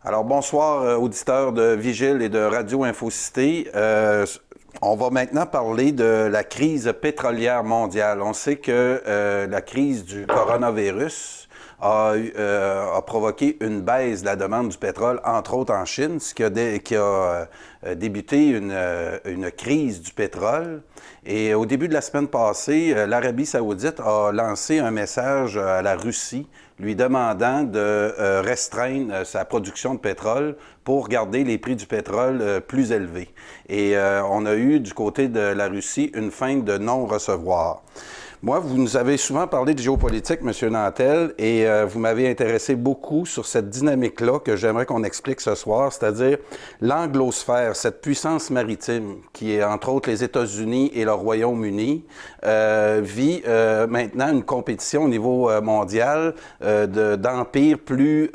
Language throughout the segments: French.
Alors, bonsoir, auditeurs de Vigile et de Radio Infocité. On va maintenant parler de la crise pétrolière mondiale. On sait que la crise du coronavirus a provoqué une baisse de la demande du pétrole, entre autres en Chine, ce qui a débuté une crise du pétrole. Et au début de la semaine passée, l'Arabie saoudite a lancé un message à la Russie lui demandant de restreindre sa production de pétrole pour garder les prix du pétrole plus élevés. Et on a eu du côté de la Russie une fin de non-recevoir. Moi, vous nous avez souvent parlé de géopolitique, M. Nantel, et vous m'avez intéressé beaucoup sur cette dynamique-là que j'aimerais qu'on explique ce soir, c'est-à-dire l'anglosphère, cette puissance maritime qui est entre autres les États-Unis et le Royaume-Uni, vit maintenant une compétition au niveau mondial d'empires plus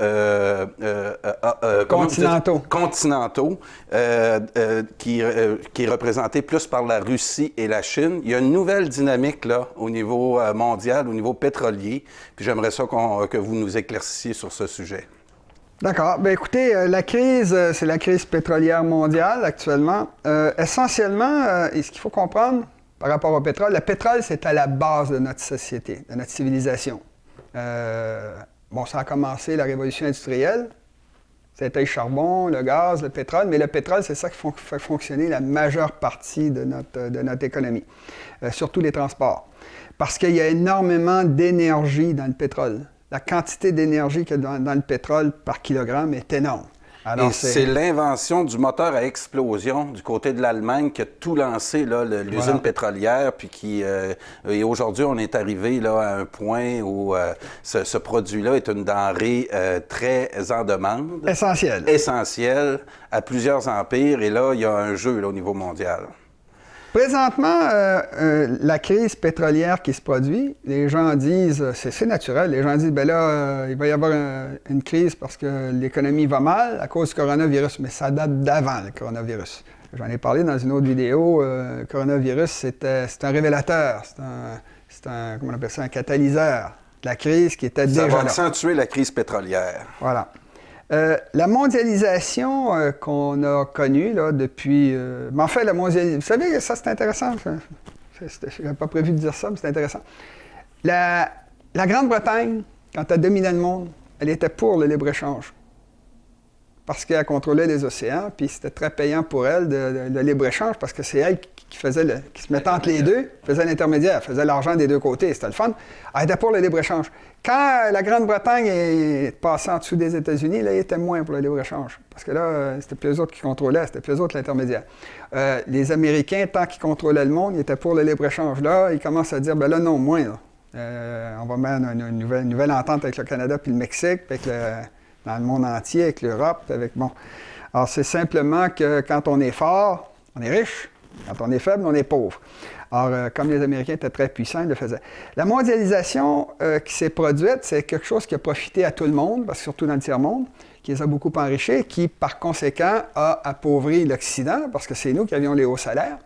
continentaux qui est représenté plus par la Russie et la Chine. Il y a une nouvelle dynamique là au niveau mondial, au niveau pétrolier. Puis j'aimerais ça que vous nous éclaircissiez sur ce sujet. D'accord. Bien, écoutez, la crise, c'est la crise pétrolière mondiale actuellement. Essentiellement, et ce qu'il faut comprendre par rapport au pétrole, le pétrole, c'est à la base de notre société, de notre civilisation. Ça a commencé la révolution industrielle. C'était le charbon, le gaz, le pétrole, mais le pétrole, c'est ça qui fait fonctionner la majeure partie de notre économie, surtout les transports. Parce qu'il y a énormément d'énergie dans le pétrole. La quantité d'énergie qu'il y a dans le pétrole par kilogramme est énorme. Alors, c'est l'invention du moteur à explosion du côté de l'Allemagne qui a tout lancé, l'usine pétrolière, puis et aujourd'hui, on est arrivé là, à un point où ce produit-là est une denrée très en demande. Essentielle à plusieurs empires, et là, il y a un jeu là, au niveau mondial. Présentement, la crise pétrolière qui se produit, les gens disent, c'est naturel, les gens disent, bien là, il va y avoir une crise parce que l'économie va mal à cause du coronavirus, mais ça date d'avant le coronavirus. J'en ai parlé dans une autre vidéo, le coronavirus, c'est un révélateur, c'est un, comment on appelle ça, un catalyseur de la crise qui était déjà là. Ça va accentuer la crise pétrolière. Voilà. La mondialisation qu'on a connue là, depuis... mais en fait, la mondialisation... Vous savez, ça, c'est intéressant. Je n'avais pas prévu de dire ça, mais c'est intéressant. La Grande-Bretagne, quand elle dominait le monde, elle était pour le libre-échange. Parce qu'elle contrôlait les océans, puis c'était très payant pour elle, le libre-échange, parce que c'est elle qui se mettait entre les deux, faisait l'intermédiaire, faisait l'argent des deux côtés, c'était le fun. Elle était pour le libre-échange. Quand la Grande-Bretagne est passée en dessous des États-Unis, là, il était moins pour le libre-échange. Parce que là, c'était plus eux autres qui contrôlaient, c'était plus eux autres l'intermédiaire. Les Américains, tant qu'ils contrôlaient le monde, ils étaient pour le libre-échange. Là, ils commencent à dire, ben là, non, moins. Là. On va mettre une nouvelle entente avec le Canada puis le Mexique, puis dans le monde entier, avec l'Europe, Alors, c'est simplement que quand on est fort, on est riche. Quand on est faible, on est pauvre. Alors, comme les Américains étaient très puissants, ils le faisaient. La mondialisation qui s'est produite, c'est quelque chose qui a profité à tout le monde, parce que surtout dans le tiers-monde, qui les a beaucoup enrichis, qui, par conséquent, a appauvri l'Occident, parce que c'est nous qui avions les hauts salaires,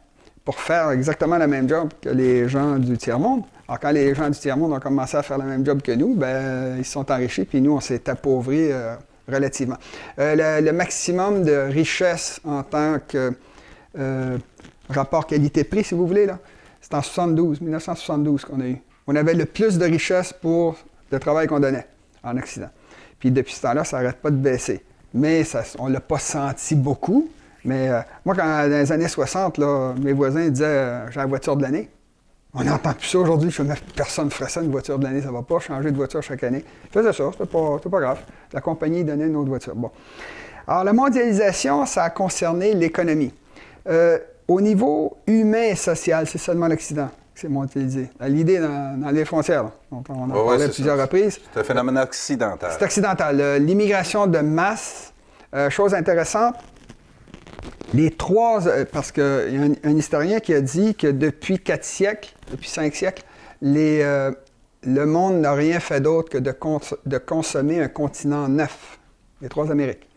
pour faire exactement le même job que les gens du tiers-monde. Alors, quand les gens du tiers-monde ont commencé à faire le même job que nous, ben ils se sont enrichis, puis nous, on s'est appauvris relativement. Le maximum de richesse en tant que rapport qualité-prix, si vous voulez, là, c'est en 1972 qu'on a eu. On avait le plus de richesse pour le travail qu'on donnait en Occident. Puis depuis ce temps-là, ça n'arrête pas de baisser. Mais on ne l'a pas senti beaucoup. Mais moi, dans les années 60, là, mes voisins disaient j'ai la voiture de l'année. On n'entend plus ça aujourd'hui. Personne ne ferait ça, une voiture de l'année, ça ne va pas changer de voiture chaque année. Je faisais ça, c'était pas grave. La compagnie donnait une autre voiture. Bon. Alors, la mondialisation, ça a concerné l'économie. Au niveau humain et social, c'est seulement l'Occident qui s'est mondialisé. L'idée dans les frontières, là, dont on en parlait plusieurs reprises. C'est un phénomène occidental. C'est occidental. L'immigration de masse, chose intéressante, parce qu'il y a un historien qui a dit que depuis 4 siècles, depuis 5 siècles, le monde n'a rien fait d'autre que de consommer un continent neuf, les 3 Amériques.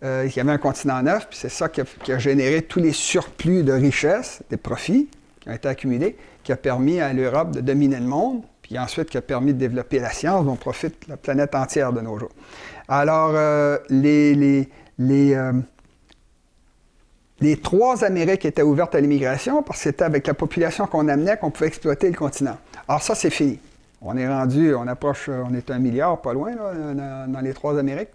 Il y avait un continent neuf, puis c'est ça qui a généré tous les surplus de richesses, des profits qui ont été accumulés, qui a permis à l'Europe de dominer le monde, puis ensuite qui a permis de développer la science dont profite la planète entière de nos jours. Alors, les 3 Amériques étaient ouvertes à l'immigration parce que c'était avec la population qu'on amenait qu'on pouvait exploiter le continent. Alors ça, c'est fini. On est rendu, on est 1 milliard, pas loin, là, dans les 3 Amériques.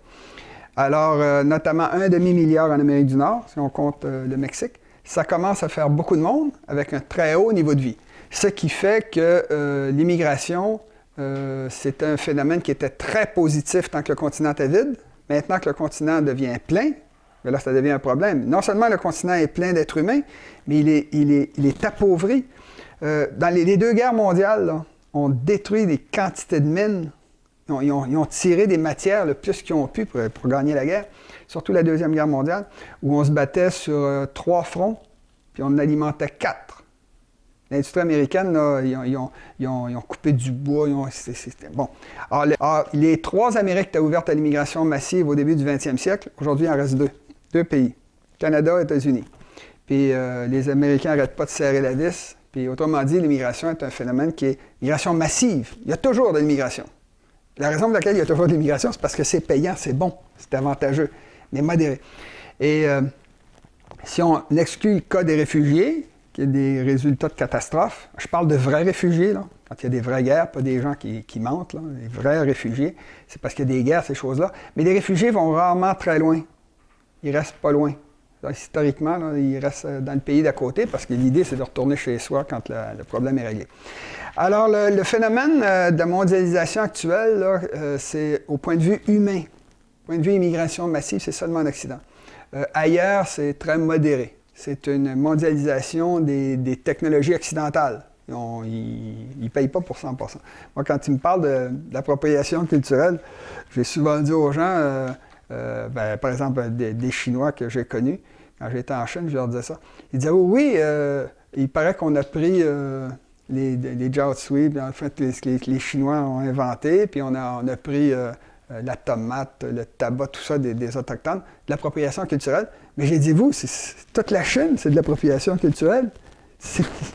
Alors, notamment 1,5 milliard en Amérique du Nord, si on compte le Mexique. Ça commence à faire beaucoup de monde avec un très haut niveau de vie. Ce qui fait que l'immigration, c'est un phénomène qui était très positif tant que le continent était vide. Maintenant que le continent devient plein, là, ça devient un problème. Non seulement le continent est plein d'êtres humains, mais il est appauvri. Dans les 2 guerres mondiales, là, on détruit des quantités de mines. Ils ont tiré des matières le plus qu'ils ont pu pour gagner la guerre, surtout la Deuxième Guerre mondiale, où on se battait sur 3 fronts, puis on en alimentait 4. L'industrie américaine, là, ils ont coupé du bois. Bon. Alors, les 3 Amériques étaient ouvertes à l'immigration massive au début du 20e siècle. Aujourd'hui, il en reste 2 pays, Canada et États-Unis. Puis les Américains n'arrêtent pas de serrer la vis. Puis autrement dit, l'immigration est un phénomène qui est migration massive. Il y a toujours de l'immigration. La raison pour laquelle il y a toujours de l'immigration, c'est parce que c'est payant, c'est bon, c'est avantageux, mais modéré. Et si on exclut le cas des réfugiés, qui est des résultats de catastrophes, je parle de vrais réfugiés, là, quand il y a des vraies guerres, pas des gens qui mentent, là, des vrais réfugiés, c'est parce qu'il y a des guerres, ces choses-là. Mais les réfugiés vont rarement très loin. Ils restent pas loin. Donc, historiquement, là, ils restent dans le pays d'à côté parce que l'idée, c'est de retourner chez soi quand le problème est réglé. Alors, le phénomène de la mondialisation actuelle, là, c'est au point de vue humain. Au point de vue immigration massive, c'est seulement en Occident. Ailleurs, c'est très modéré. C'est une mondialisation des technologies occidentales. Ils ne payent pas pour 100%. Moi, quand ils me parlent de l'appropriation culturelle, j'ai souvent dit aux gens, par exemple, des Chinois que j'ai connus, quand j'étais en Chine, je leur disais ça. Ils disaient, oui, il paraît qu'on a pris les jiao tsui, en fait, les Chinois ont inventé, puis on a pris la tomate, le tabac, tout ça des Autochtones, de l'appropriation culturelle. Mais j'ai dit, vous, toute la Chine, c'est de l'appropriation culturelle.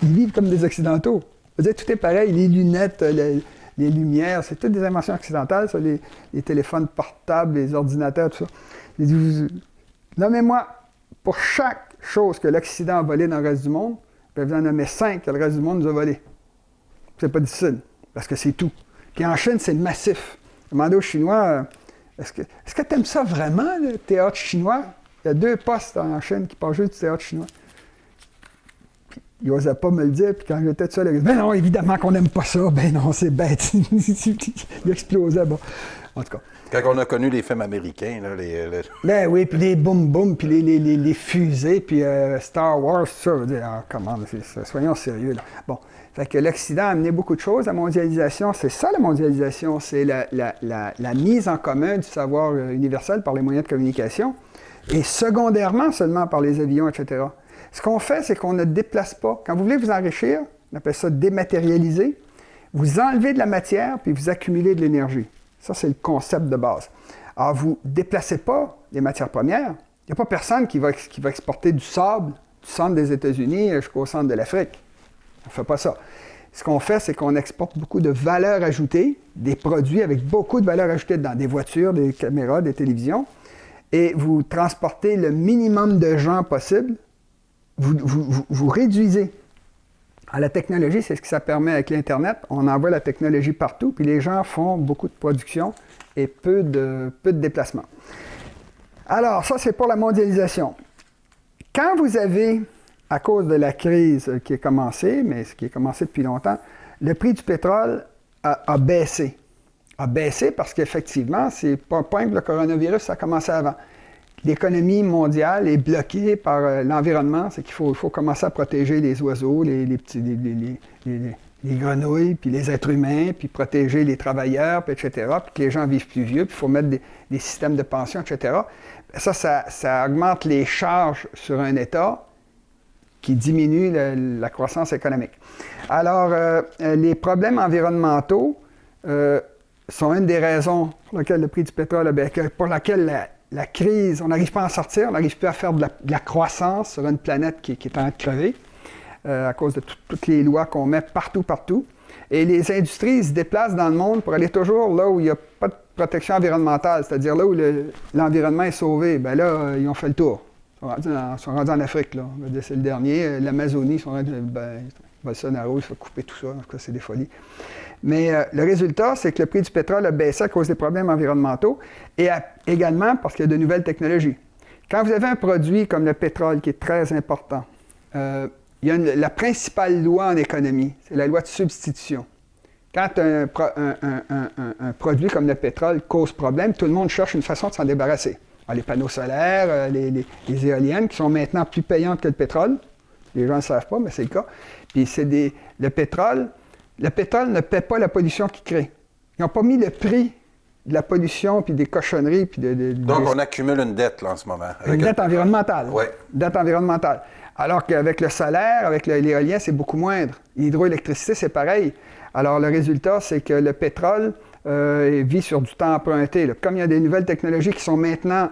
Ils vivent comme des Occidentaux. Vous savez, tout est pareil, les lunettes, les lumières, c'est toutes des inventions occidentales, ça, les téléphones portables, les ordinateurs, tout ça. J'ai dit, nommez-moi, pour chaque chose que l'Occident a volée dans le reste du monde, vous en nommez 5 que le reste du monde nous a volé. C'est pas difficile, parce que c'est tout. Puis en Chine, c'est massif. Demandez aux Chinois, est-ce que tu aimes ça vraiment, le théâtre chinois? Il y a 2 postes en Chine qui parlent juste du théâtre chinois. Puis, ils n'osaient pas me le dire, puis quand j'étais tout seul, ils disaient, ben non, évidemment qu'on n'aime pas ça, ben non, c'est bête. Il explosait, bon. En tout cas. Quand on a connu les films américains, là, Ben oui, puis les boum-boum, puis les fusées, puis Star Wars, tout ça, veut dire, comment, soyons sérieux, là. Bon, fait que l'Occident a amené beaucoup de choses. La mondialisation, c'est ça la mondialisation, c'est la mise en commun du savoir universel par les moyens de communication, et secondairement seulement par les avions, etc. Ce qu'on fait, c'est qu'on ne déplace pas. Quand vous voulez vous enrichir, on appelle ça dématérialiser, vous enlevez de la matière, puis vous accumulez de l'énergie. Ça, c'est le concept de base. Alors, vous ne déplacez pas les matières premières. Il n'y a pas personne qui va exporter du sable du centre des États-Unis jusqu'au centre de l'Afrique. On ne fait pas ça. Ce qu'on fait, c'est qu'on exporte beaucoup de valeur ajoutée, des produits avec beaucoup de valeur ajoutée dans des voitures, des caméras, des télévisions, et vous transportez le minimum de gens possible. Vous réduisez. À la technologie, c'est ce que ça permet avec l'Internet. On envoie la technologie partout, puis les gens font beaucoup de production et peu de déplacement. Alors, ça, c'est pour la mondialisation. Quand vous avez, à cause de la crise qui a commencé, mais ce qui a commencé depuis longtemps, le prix du pétrole a baissé. A baissé parce qu'effectivement, c'est pas un point que le coronavirus, ça a commencé avant. L'économie mondiale est bloquée par l'environnement, c'est qu'il faut commencer à protéger les oiseaux, les grenouilles, puis les êtres humains, puis protéger les travailleurs, puis etc., puis que les gens vivent plus vieux, puis il faut mettre des systèmes de pension, etc. Ça augmente les charges sur un État qui diminue la croissance économique. Alors, les problèmes environnementaux sont une des raisons pour lesquelles le prix du pétrole a baissé, pour laquelle la crise, on n'arrive pas à en sortir, on n'arrive plus à faire de la croissance sur une planète qui est en train de crever à cause de toutes les lois qu'on met partout. Et les industries se déplacent dans le monde pour aller toujours là où il n'y a pas de protection environnementale, c'est-à-dire là où l'environnement est sauvé. Bien là, ils ont fait le tour. Ils sont rendus en Afrique, là. C'est le dernier. L'Amazonie, ils sont rendus... Bolsonaro, il faut couper tout ça. En tout cas, c'est des folies. Mais le résultat, c'est que le prix du pétrole a baissé à cause des problèmes environnementaux et également parce qu'il y a de nouvelles technologies. Quand vous avez un produit comme le pétrole qui est très important, il y a la principale loi en économie, c'est la loi de substitution. Quand un produit comme le pétrole cause problème, tout le monde cherche une façon de s'en débarrasser. Alors, les panneaux solaires, les éoliennes qui sont maintenant plus payantes que le pétrole. Les gens ne le savent pas, mais c'est le cas. Puis le pétrole ne paie pas la pollution qu'il crée. Ils n'ont pas mis le prix de la pollution, puis des cochonneries, puis Donc, on accumule une dette, là, en ce moment. Une dette environnementale. Oui. Dette environnementale. Alors qu'avec le solaire, avec l'éolien, c'est beaucoup moindre. L'hydroélectricité, c'est pareil. Alors, le résultat, c'est que le pétrole vit sur du temps emprunté. Là. Comme il y a des nouvelles technologies qui sont maintenant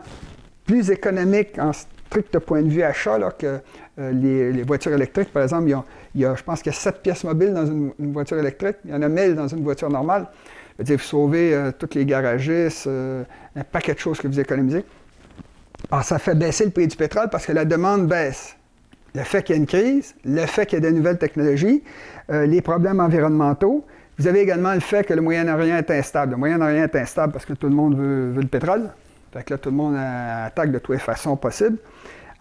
plus économiques en strict point de vue achat là, que les voitures électriques, par exemple, je pense qu'il y a 7 pièces mobiles dans une voiture électrique. Il y en a 1000 dans une voiture normale. C'est-à-dire, vous sauvez tous les garagistes, un paquet de choses que vous économisez. Alors, ça fait baisser le prix du pétrole parce que la demande baisse. Le fait qu'il y ait une crise, le fait qu'il y ait de nouvelles technologies, les problèmes environnementaux. Vous avez également le fait que le Moyen-Orient est instable. Le Moyen-Orient est instable parce que tout le monde veut le pétrole. Fait que là, tout le monde attaque de toutes les façons possibles.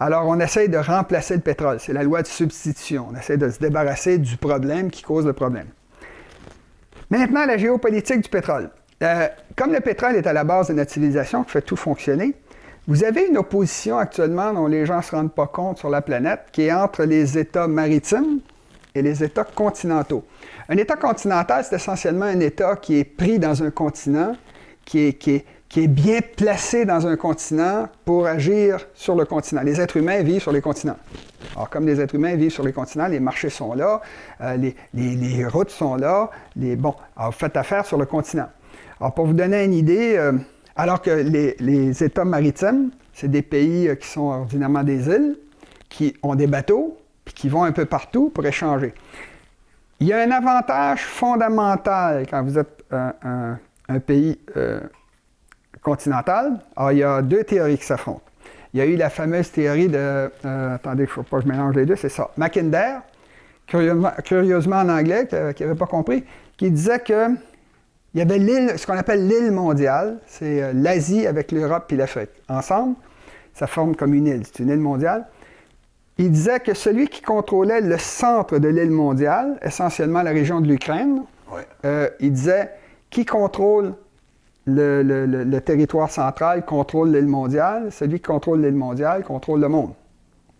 Alors, on essaye de remplacer le pétrole. C'est la loi de substitution. On essaie de se débarrasser du problème qui cause le problème. Maintenant, la géopolitique du pétrole. Comme le pétrole est à la base de notre civilisation, qui fait tout fonctionner, vous avez une opposition actuellement dont les gens ne se rendent pas compte sur la planète, qui est entre les États maritimes et les États continentaux. Un État continental, c'est essentiellement un État qui est pris dans un continent, qui est bien placé dans un continent pour agir sur le continent. Les êtres humains vivent sur les continents. Alors, comme les êtres humains vivent sur les continents, les marchés sont là, les routes sont là. Alors, vous faites affaire sur le continent. Alors, pour vous donner une idée, alors que les États maritimes, c'est des pays qui sont ordinairement des îles, qui ont des bateaux, puis qui vont un peu partout pour échanger. Il y a un avantage fondamental quand vous êtes un pays continental. Alors, il y a deux théories qui s'affrontent. Il y a eu la fameuse théorie de... attendez, il ne faut pas que je mélange les deux, c'est ça. Mackinder, curieusement en anglais, qui n'avait pas compris, qui disait que il y avait l'île, ce qu'on appelle l'île mondiale, c'est l'Asie avec l'Europe et l'Afrique. Ensemble, ça forme comme une île, c'est une île mondiale. Il disait que celui qui contrôlait le centre de l'île mondiale, essentiellement la région de l'Ukraine, il disait qui contrôle le territoire central contrôle l'île mondiale, celui qui contrôle l'île mondiale contrôle le monde.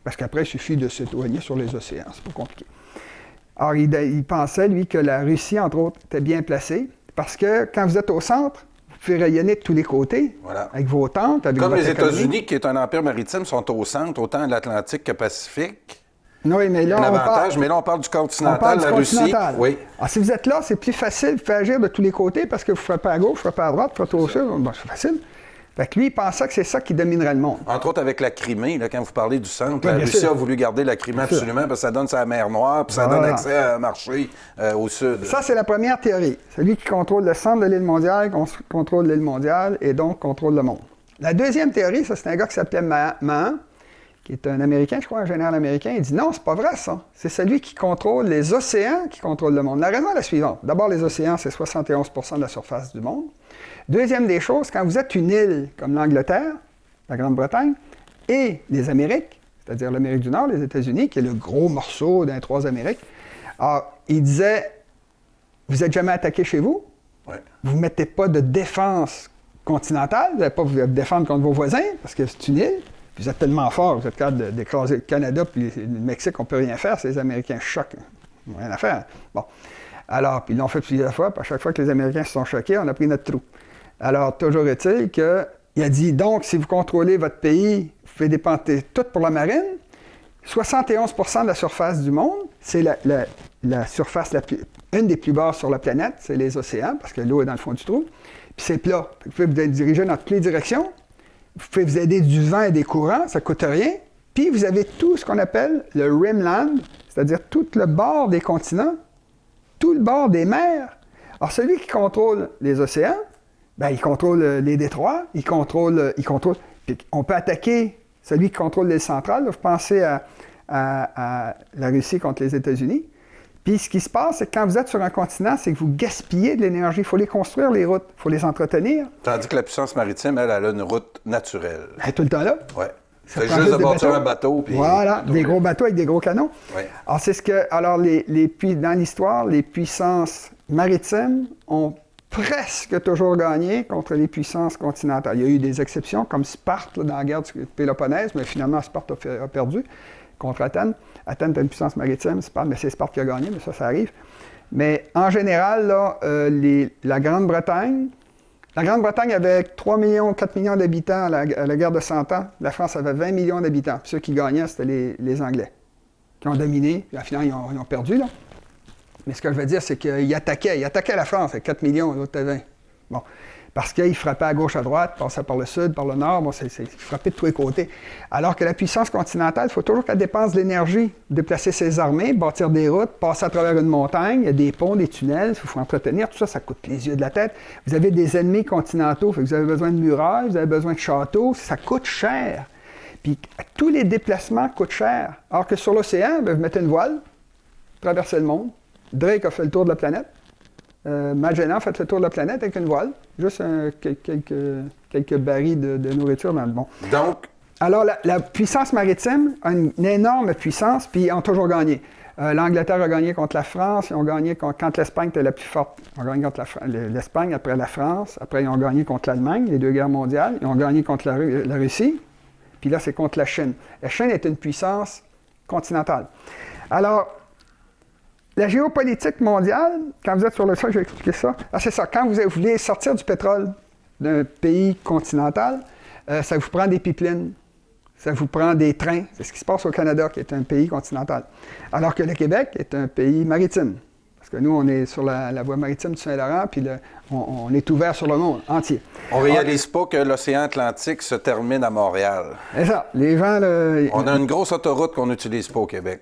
Parce qu'après, il suffit de s'éloigner sur les océans, c'est pas compliqué. Alors, il pensait, lui, que la Russie, entre autres, était bien placée, parce que quand vous êtes au centre, vous pouvez rayonner de tous les côtés, avec vos tentes, avec comme votre les économie. États-Unis, qui est un empire maritime, sont au centre, autant de l'Atlantique que Pacifique. Oui, mais là, mais là, on parle du continental, la Russie. Oui. Alors, si vous êtes là, c'est plus facile, vous pouvez agir de tous les côtés, parce que vous ne ferez pas à gauche, vous ne ferez pas à droite, vous ferez au sud, c'est facile. Fait que lui, il pensait que c'est ça qui dominerait le monde. Entre autres avec la Crimée, là, quand vous parlez du centre, Oui, la Russie sûr. a voulu garder la Crimée absolument parce que ça donne sa mer Noire, puis ça donne accès à un marché au sud. Ça, c'est la première théorie. Celui qui contrôle le centre de l'île mondiale contrôle l'île mondiale et donc contrôle le monde. La deuxième théorie, ça, c'est un gars qui s'appelait Mahan, qui est un Américain, je crois, un général américain. Il dit non, c'est pas vrai ça. C'est celui qui contrôle les océans qui contrôle le monde. La raison est la suivante. D'abord, les océans, c'est 71 % de la surface du monde. Deuxième des choses, quand vous êtes une île comme l'Angleterre, la Grande-Bretagne, et les Amériques, c'est-à-dire l'Amérique du Nord, les États-Unis, qui est le gros morceau d'un 3 Amériques, alors, il disait, vous n'êtes jamais attaqué chez vous, vous ne mettez pas de défense continentale, vous n'allez pas vous défendre contre vos voisins, parce que c'est une île, vous êtes tellement fort, vous êtes capable d'écraser le Canada, puis le Mexique, on ne peut rien faire, c'est les Américains choquent, rien à faire. Bon. Alors, puis ils l'ont fait plusieurs fois, puis à chaque fois que les Américains se sont choqués, on a pris notre trou. Alors, toujours est-il qu'il a dit, donc, si vous contrôlez votre pays, vous pouvez dépenser tout pour la marine. 71 % de la surface du monde, c'est la surface une des plus basses sur la planète, c'est les océans, parce que l'eau est dans le fond du trou. Puis c'est plat. Vous pouvez vous diriger dans toutes les directions. Vous pouvez vous aider du vent et des courants, ça ne coûte rien. Puis vous avez tout ce qu'on appelle le rimland, c'est-à-dire tout le bord des continents. tout le bord des mers. Alors, celui qui contrôle les océans, ben, il contrôle les détroits, il contrôle. Puis on peut attaquer celui qui contrôle l'île centrale. Vous pensez à la Russie contre les États-Unis. Puis ce qui se passe, c'est que quand vous êtes sur un continent, c'est que vous gaspillez de l'énergie. Il faut les construire, les routes. Il faut les entretenir. Tandis que la puissance maritime, elle a une route naturelle. Elle est tout le temps là. Oui. Ça C'est prend juste de des bâtir bateaux. un bateau. Puis Voilà, des gros bateaux avec des gros canons. Oui. Alors, c'est ce que. Alors, dans l'histoire, les puissances maritimes ont presque toujours gagné contre les puissances continentales. Il y a eu des exceptions, comme Sparte là, dans la guerre du Péloponnèse, mais finalement, Sparte a perdu contre Athènes. Athènes était une puissance maritime, mais c'est Sparte qui a gagné, mais ça arrive. Mais en général, là, la Grande-Bretagne avait 3 millions, 4 millions d'habitants à la guerre de 100 ans. La France avait 20 millions d'habitants. Puis ceux qui gagnaient, c'était les Anglais, qui ont dominé. Puis, finalement, ils ont perdu, là. Mais ce que je veux dire, c'est qu'ils attaquaient. Ils attaquaient la France avec 4 millions, l'autre avait 20. Bon. Parce qu'ils frappaient à gauche, à droite, passaient par le sud, par le nord. Bon, ils frappaient de tous les côtés. Alors que la puissance continentale, il faut toujours qu'elle dépense de l'énergie. Déplacer ses armées, bâtir des routes, passer à travers une montagne, il y a des ponts, des tunnels, il faut entretenir. Tout ça, ça coûte les yeux de la tête. Vous avez des ennemis continentaux, fait que vous avez besoin de murailles, vous avez besoin de châteaux. Ça coûte cher. Puis tous les déplacements coûtent cher. Alors que sur l'océan, bien, vous mettez une voile, traversez le monde. Drake a fait le tour de la planète. Magellan a fait le tour de la planète avec une voile. Juste quelques barils de nourriture dans le bon. Donc, alors, la puissance maritime a une énorme puissance, puis ils ont toujours gagné. L'Angleterre a gagné contre la France, ils ont gagné quand l'Espagne était la plus forte. Ils ont gagné contre l'Espagne, après la France, après ils ont gagné contre l'Allemagne, les deux guerres mondiales, ils ont gagné contre la Russie, puis là c'est contre la Chine. La Chine est une puissance continentale. Alors, la géopolitique mondiale, quand vous êtes sur le sol, je vais expliquer ça. Ah, c'est ça, quand vous voulez sortir du pétrole d'un pays continental, ça vous prend des pipelines, ça vous prend des trains. C'est ce qui se passe au Canada, qui est un pays continental. Alors que le Québec est un pays maritime. Parce que nous, on est sur la voie maritime du Saint-Laurent, puis on est ouvert sur le monde entier. on ne réalise pas que l'océan Atlantique se termine à Montréal. C'est ça. Les gens... Là, On a une grosse autoroute qu'on n'utilise pas au Québec.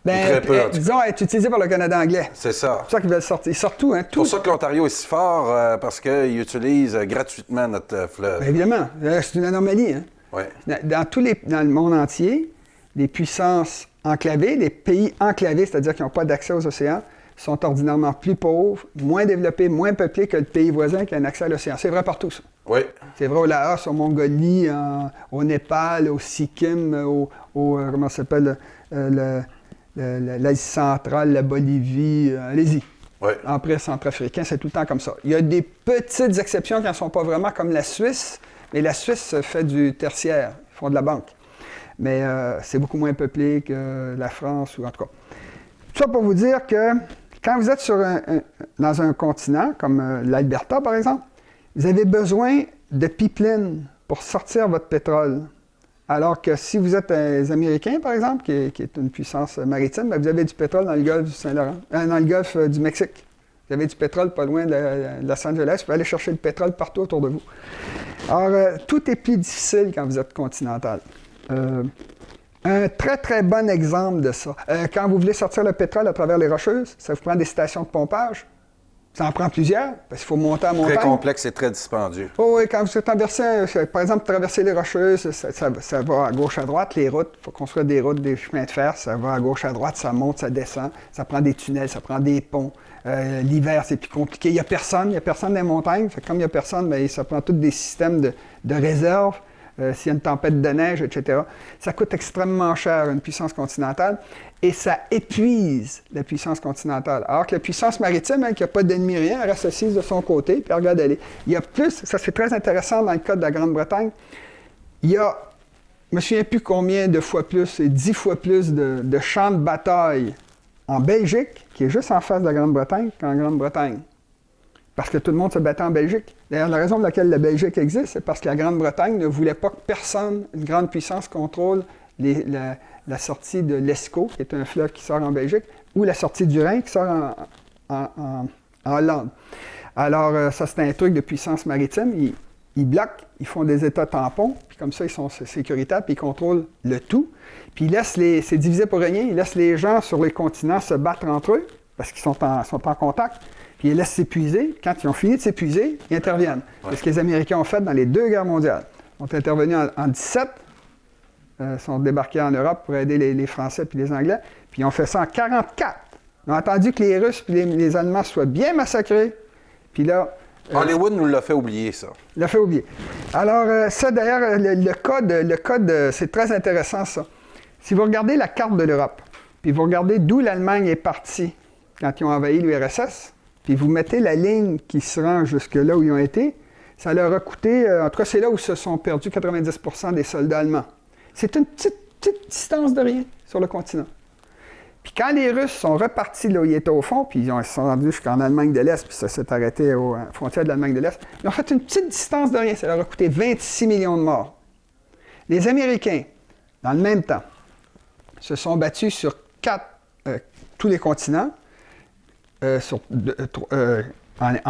ben, très peu, en tout cas. disons, elle est utilisée par le Canada anglais. C'est ça. C'est pour ça qu'ils veulent sortir. Ils sortent tout, hein, C'est tout. pour ça que l'Ontario est si fort, parce qu'il utilise gratuitement notre fleuve. Bien, évidemment, c'est une anomalie. Hein. Oui. Dans le monde entier, les puissances enclavées, les pays enclavés, c'est-à-dire qui n'ont pas d'accès aux océans, sont ordinairement plus pauvres, moins développés, moins peuplés que le pays voisin qui a un accès à l'océan. C'est vrai partout, ça. Oui. C'est vrai au Laos, en Mongolie, au Népal, au Sikkim, comment ça s'appelle, l'Asie centrale, la Bolivie, allez-y. Oui. Empire centrafricain, c'est tout le temps comme ça. Il y a des petites exceptions qui n'en sont pas vraiment, comme la Suisse, mais la Suisse fait du tertiaire, ils font de la banque. Mais c'est beaucoup moins peuplé que la France, ou en tout cas. Tout ça pour vous dire que quand vous êtes dans un continent, comme l'Alberta par exemple, vous avez besoin de pipelines pour sortir votre pétrole. Alors que si vous êtes les Américains, par exemple, qui est une puissance maritime, bien, vous avez du pétrole dans le golfe du Saint-Laurent, dans le golfe du Mexique. Vous avez du pétrole pas loin de Los Angeles, vous pouvez aller chercher le pétrole partout autour de vous. Alors, tout est plus difficile quand vous êtes continental. Un très, très bon exemple de ça. Quand vous voulez sortir le pétrole à travers les Rocheuses, ça vous prend des stations de pompage. Ça en prend plusieurs, parce qu'il faut monter en montagne. Très complexe et très dispendieux. Oh, oui, quand vous traversez, par exemple, traverser les Rocheuses, ça va à gauche, à droite. Les routes, il faut construire des routes, des chemins de fer, ça va à gauche, à droite, ça monte, ça descend. Ça prend des tunnels, ça prend des ponts. L'hiver, c'est plus compliqué. Il n'y a personne dans les montagnes. Fait que comme il n'y a personne, bien, ça prend tous des systèmes de réserve. S'il y a une tempête de neige, etc. Ça coûte extrêmement cher, une puissance continentale, et ça épuise la puissance continentale. Alors que la puissance maritime, elle, qui n'a pas d'ennemi rien, elle reste assise de son côté, puis elle regarde aller. Il y a plus, ça c'est très intéressant dans le cas de la Grande-Bretagne, il y a, je ne me souviens plus combien de fois plus, c'est 10 fois plus de champs de bataille en Belgique, qui est juste en face de la Grande-Bretagne, qu'en Grande-Bretagne. Parce que tout le monde se battait en Belgique. D'ailleurs, la raison pour laquelle la Belgique existe, c'est parce que la Grande-Bretagne ne voulait pas que personne, une grande puissance, contrôle la sortie de l'Escaut, qui est un fleuve qui sort en Belgique, ou la sortie du Rhin, qui sort en Hollande. Alors, ça, c'est un truc de puissance maritime. Ils bloquent, ils font des États tampons, puis comme ça, ils sont sécuritaires, puis ils contrôlent le tout. Puis ils laissent c'est divisé pour régner, ils laissent les gens sur les continents se battre entre eux. parce qu'ils sont en contact, puis ils laissent s'épuiser. Quand ils ont fini de s'épuiser, ils interviennent. Ouais. C'est ce que les Américains ont fait dans les 2 guerres mondiales. Ils sont intervenus en 17, sont débarqués en Europe pour aider les Français puis les Anglais, puis ils ont fait ça en 44. Ils ont attendu que les Russes puis les Allemands soient bien massacrés, puis là... Hollywood nous l'a fait oublier, ça. L'a fait oublier. Alors, ça, d'ailleurs, le code, c'est très intéressant, ça. Si vous regardez la carte de l'Europe, puis vous regardez d'où l'Allemagne est partie quand ils ont envahi l'URSS, puis vous mettez la ligne qui se rend jusque là où ils ont été, ça leur a coûté, en tout cas, c'est là où se sont perdus 90% des soldats allemands. C'est une petite distance de rien sur le continent. Puis quand les Russes sont repartis là où ils étaient au fond, puis ils se sont rendus jusqu'en Allemagne de l'Est, puis ça s'est arrêté aux frontières de l'Allemagne de l'Est, ils ont fait une petite distance de rien. Ça leur a coûté 26 millions de morts. Les Américains, dans le même temps, se sont battus sur tous les continents, en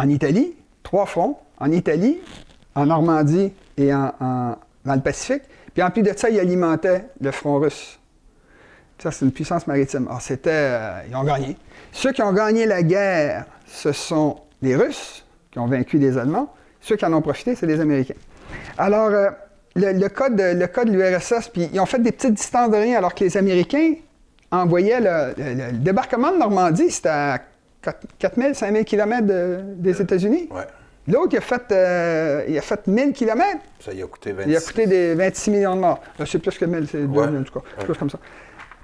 Italie, 3 fronts, en Italie, en Normandie et dans le Pacifique. Puis en plus de ça, ils alimentaient le front russe. Ça, c'est une puissance maritime. Alors, ils ont gagné. Ceux qui ont gagné la guerre, ce sont les Russes, qui ont vaincu les Allemands. Ceux qui en ont profité, c'est les Américains. Alors, le code de l'URSS, puis ils ont fait des petites distances de rien, alors que les Américains envoyaient le débarquement de Normandie, c'était à 4000, 5000 km des États-Unis. Ouais. L'autre, il a fait 1000 km. Ça y a coûté 26. Il a coûté des 26 millions de morts. Là, c'est plus que 1000, c'est 2000 en tout cas. Quelque chose comme ça.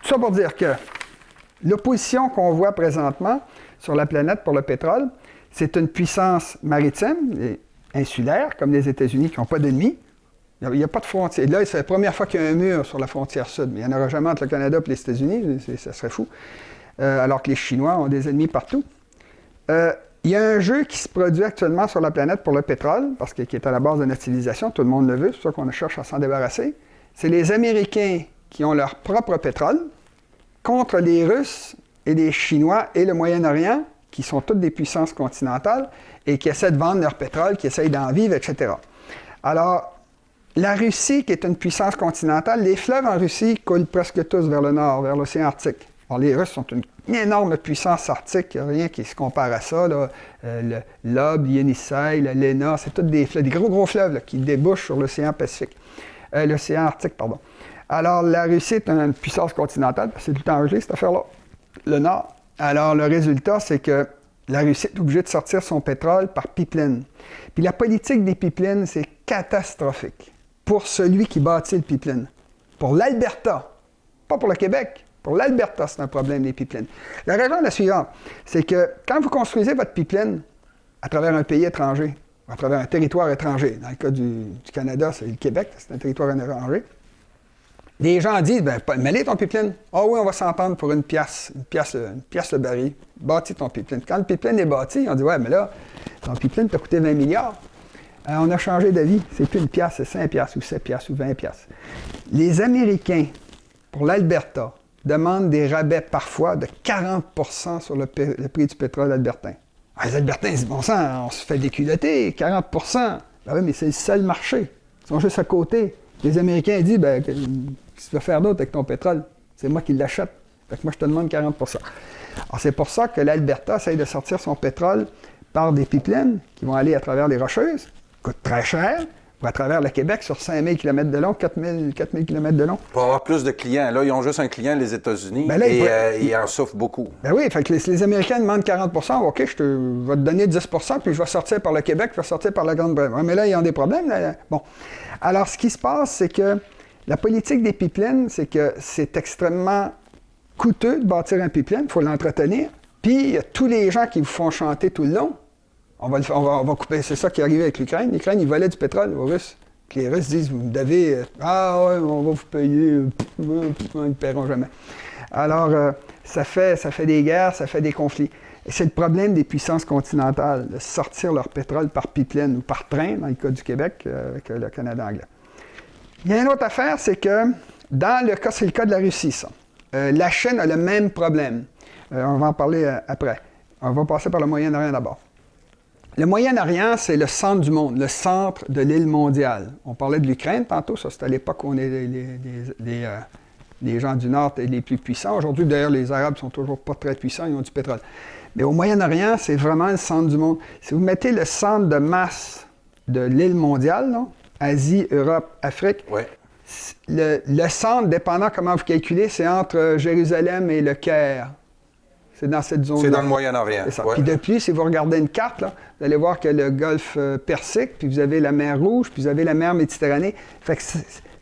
Tout ça pour dire que l'opposition qu'on voit présentement sur la planète pour le pétrole, c'est une puissance maritime et insulaire, comme les États-Unis, qui n'ont pas d'ennemis. Il n'y a pas de frontière. Là, c'est la première fois qu'il y a un mur sur la frontière sud, mais il n'y en aura jamais entre le Canada et les États-Unis, ça serait fou. Alors que les Chinois ont des ennemis partout. Il y a un jeu qui se produit actuellement sur la planète pour le pétrole, parce qui est à la base de notre civilisation, tout le monde le veut, c'est pour ça qu'on cherche à s'en débarrasser. C'est les Américains qui ont leur propre pétrole contre les Russes et les Chinois et le Moyen-Orient, qui sont toutes des puissances continentales et qui essaient de vendre leur pétrole, qui essayent d'en vivre, etc. Alors, la Russie, qui est une puissance continentale, les fleuves en Russie coulent presque tous vers le nord, vers l'océan Arctique. Alors, les Russes sont une énorme puissance arctique, il n'y a rien qui se compare à ça. Là. Le l'Ob, l'Yenisseï, le Lena, c'est tous des fleuves, des gros fleuves là, qui débouchent sur l'océan Pacifique. L'océan Arctique, pardon. Alors, la Russie est une puissance continentale, c'est tout le temps gelé, cette affaire-là, le nord. Alors, le résultat, c'est que la Russie est obligée de sortir son pétrole par pipeline. Puis la politique des pipelines, c'est catastrophique pour celui qui bâtit le pipeline. Pour l'Alberta, pas pour le Québec. Pour l'Alberta, c'est un problème, les pipelines. La raison est la suivante, c'est que quand vous construisez votre pipeline à travers un pays étranger, à travers un territoire étranger, dans le cas du Canada, c'est le Québec, c'est un territoire étranger, les gens disent, ben, mets-les ton pipeline. Ah oui, on va s'entendre pour une pièce le baril. Bâtis ton pipeline. Quand le pipeline est bâti, on dit, ouais, mais là, ton pipeline t'a coûté 20 milliards. On a changé d'avis. C'est plus une pièce, c'est 5 piastres ou 7 piastres ou 20 piastres. Les Américains, pour l'Alberta, demandent des rabais parfois de 40 % sur le prix du pétrole albertain. Ah, les Albertains disent, bon sang, on se fait déculotter, 40 % Ben oui, mais c'est le seul marché. Ils sont juste à côté. Les Américains disent, ben, qu'est-ce que tu vas faire d'autre avec ton pétrole? C'est moi qui l'achète. Fait que moi, je te demande 40 % Alors, c'est pour ça que l'Alberta essaye de sortir son pétrole par des pipelines qui vont aller à travers les Rocheuses, coûtent très cher, ou à travers le Québec sur 5000 km de long, 4000 km de long. Pour avoir plus de clients. Là, ils ont juste un client, les États-Unis, ben là, ils en souffrent beaucoup. Ben oui, fait que les Américains demandent 40 % OK, je vais te donner 10 % puis je vais sortir par le Québec, je vais sortir par la Grande-Bretagne. Ouais, mais là, ils ont des problèmes. Là. Bon. Alors, ce qui se passe, c'est que la politique des pipelines, c'est que c'est extrêmement coûteux de bâtir un pipeline, il faut l'entretenir. Puis, il y a tous les gens qui vous font chanter tout le long. On va couper. C'est ça qui est arrivé avec l'Ukraine. L'Ukraine, ils volaient du pétrole aux Russes. Puis les Russes disent, vous me devez, ah ouais, on va vous payer, ils ne paieront jamais. Alors, ça fait des guerres, ça fait des conflits. Et c'est le problème des puissances continentales, de sortir leur pétrole par pipeline ou par train, dans le cas du Québec, avec le Canada anglais. Il y a une autre affaire, c'est que, dans le cas, c'est le cas de la Russie, ça. La Chine a le même problème. On va en parler après. On va passer par le Moyen-Orient d'abord. Le Moyen-Orient, c'est le centre du monde, le centre de l'île mondiale. On parlait de l'Ukraine tantôt, ça c'était à l'époque où les les gens du Nord étaient les plus puissants. Aujourd'hui, d'ailleurs, les Arabes sont toujours pas très puissants, ils ont du pétrole. Mais au Moyen-Orient, c'est vraiment le centre du monde. Si vous mettez le centre de masse de l'île mondiale, là, Asie, Europe, Afrique, Ouais. le centre, dépendant comment vous calculez, c'est entre Jérusalem et le Caire. C'est dans cette zone-là. C'est dans le Moyen-Orient. C'est ça. Ouais. Puis depuis, si vous regardez une carte, là, vous allez voir que le golfe Persique, puis vous avez la mer Rouge, puis vous avez la mer Méditerranée. Fait que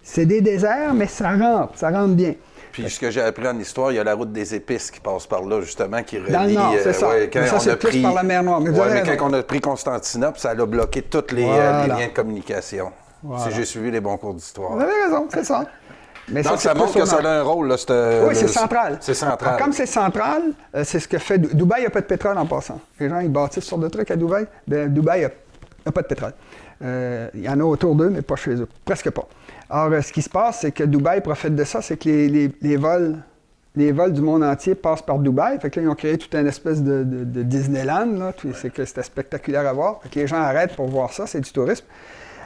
c'est des déserts, mais ça rentre bien. Puis ce que j'ai appris en histoire, il y a la route des épices qui passe par là, justement, qui relie... Dans le nord, c'est ça. Ouais, quand Mais ça, on c'est a plus pris... par la mer Noire. Mais, mais quand on a pris Constantinople, ça a bloqué tous les Voilà. liens de communication. Voilà. Si j'ai suivi les bons cours d'histoire. Vous avez raison, c'est ça. Mais Donc, ça c'est montre plus que au ça nord. a un rôle, là. Oui, c'est central. C'est central. Alors, comme c'est central, c'est ce que fait... Dubaï, il n'y a pas de pétrole en passant. Les gens, ils bâtissent toutes sortes de trucs à Dubaï. Ben, Dubaï, il n'y a pas de pétrole. Il y en a autour d'eux, mais pas chez eux. Presque pas. Alors, ce qui se passe, c'est que Dubaï profite de ça, c'est que les vols du monde entier passent par Dubaï. Fait que là, ils ont créé toute une espèce de Disneyland, là. C'est que c'était spectaculaire à voir. Fait que les gens arrêtent pour voir ça, c'est du tourisme.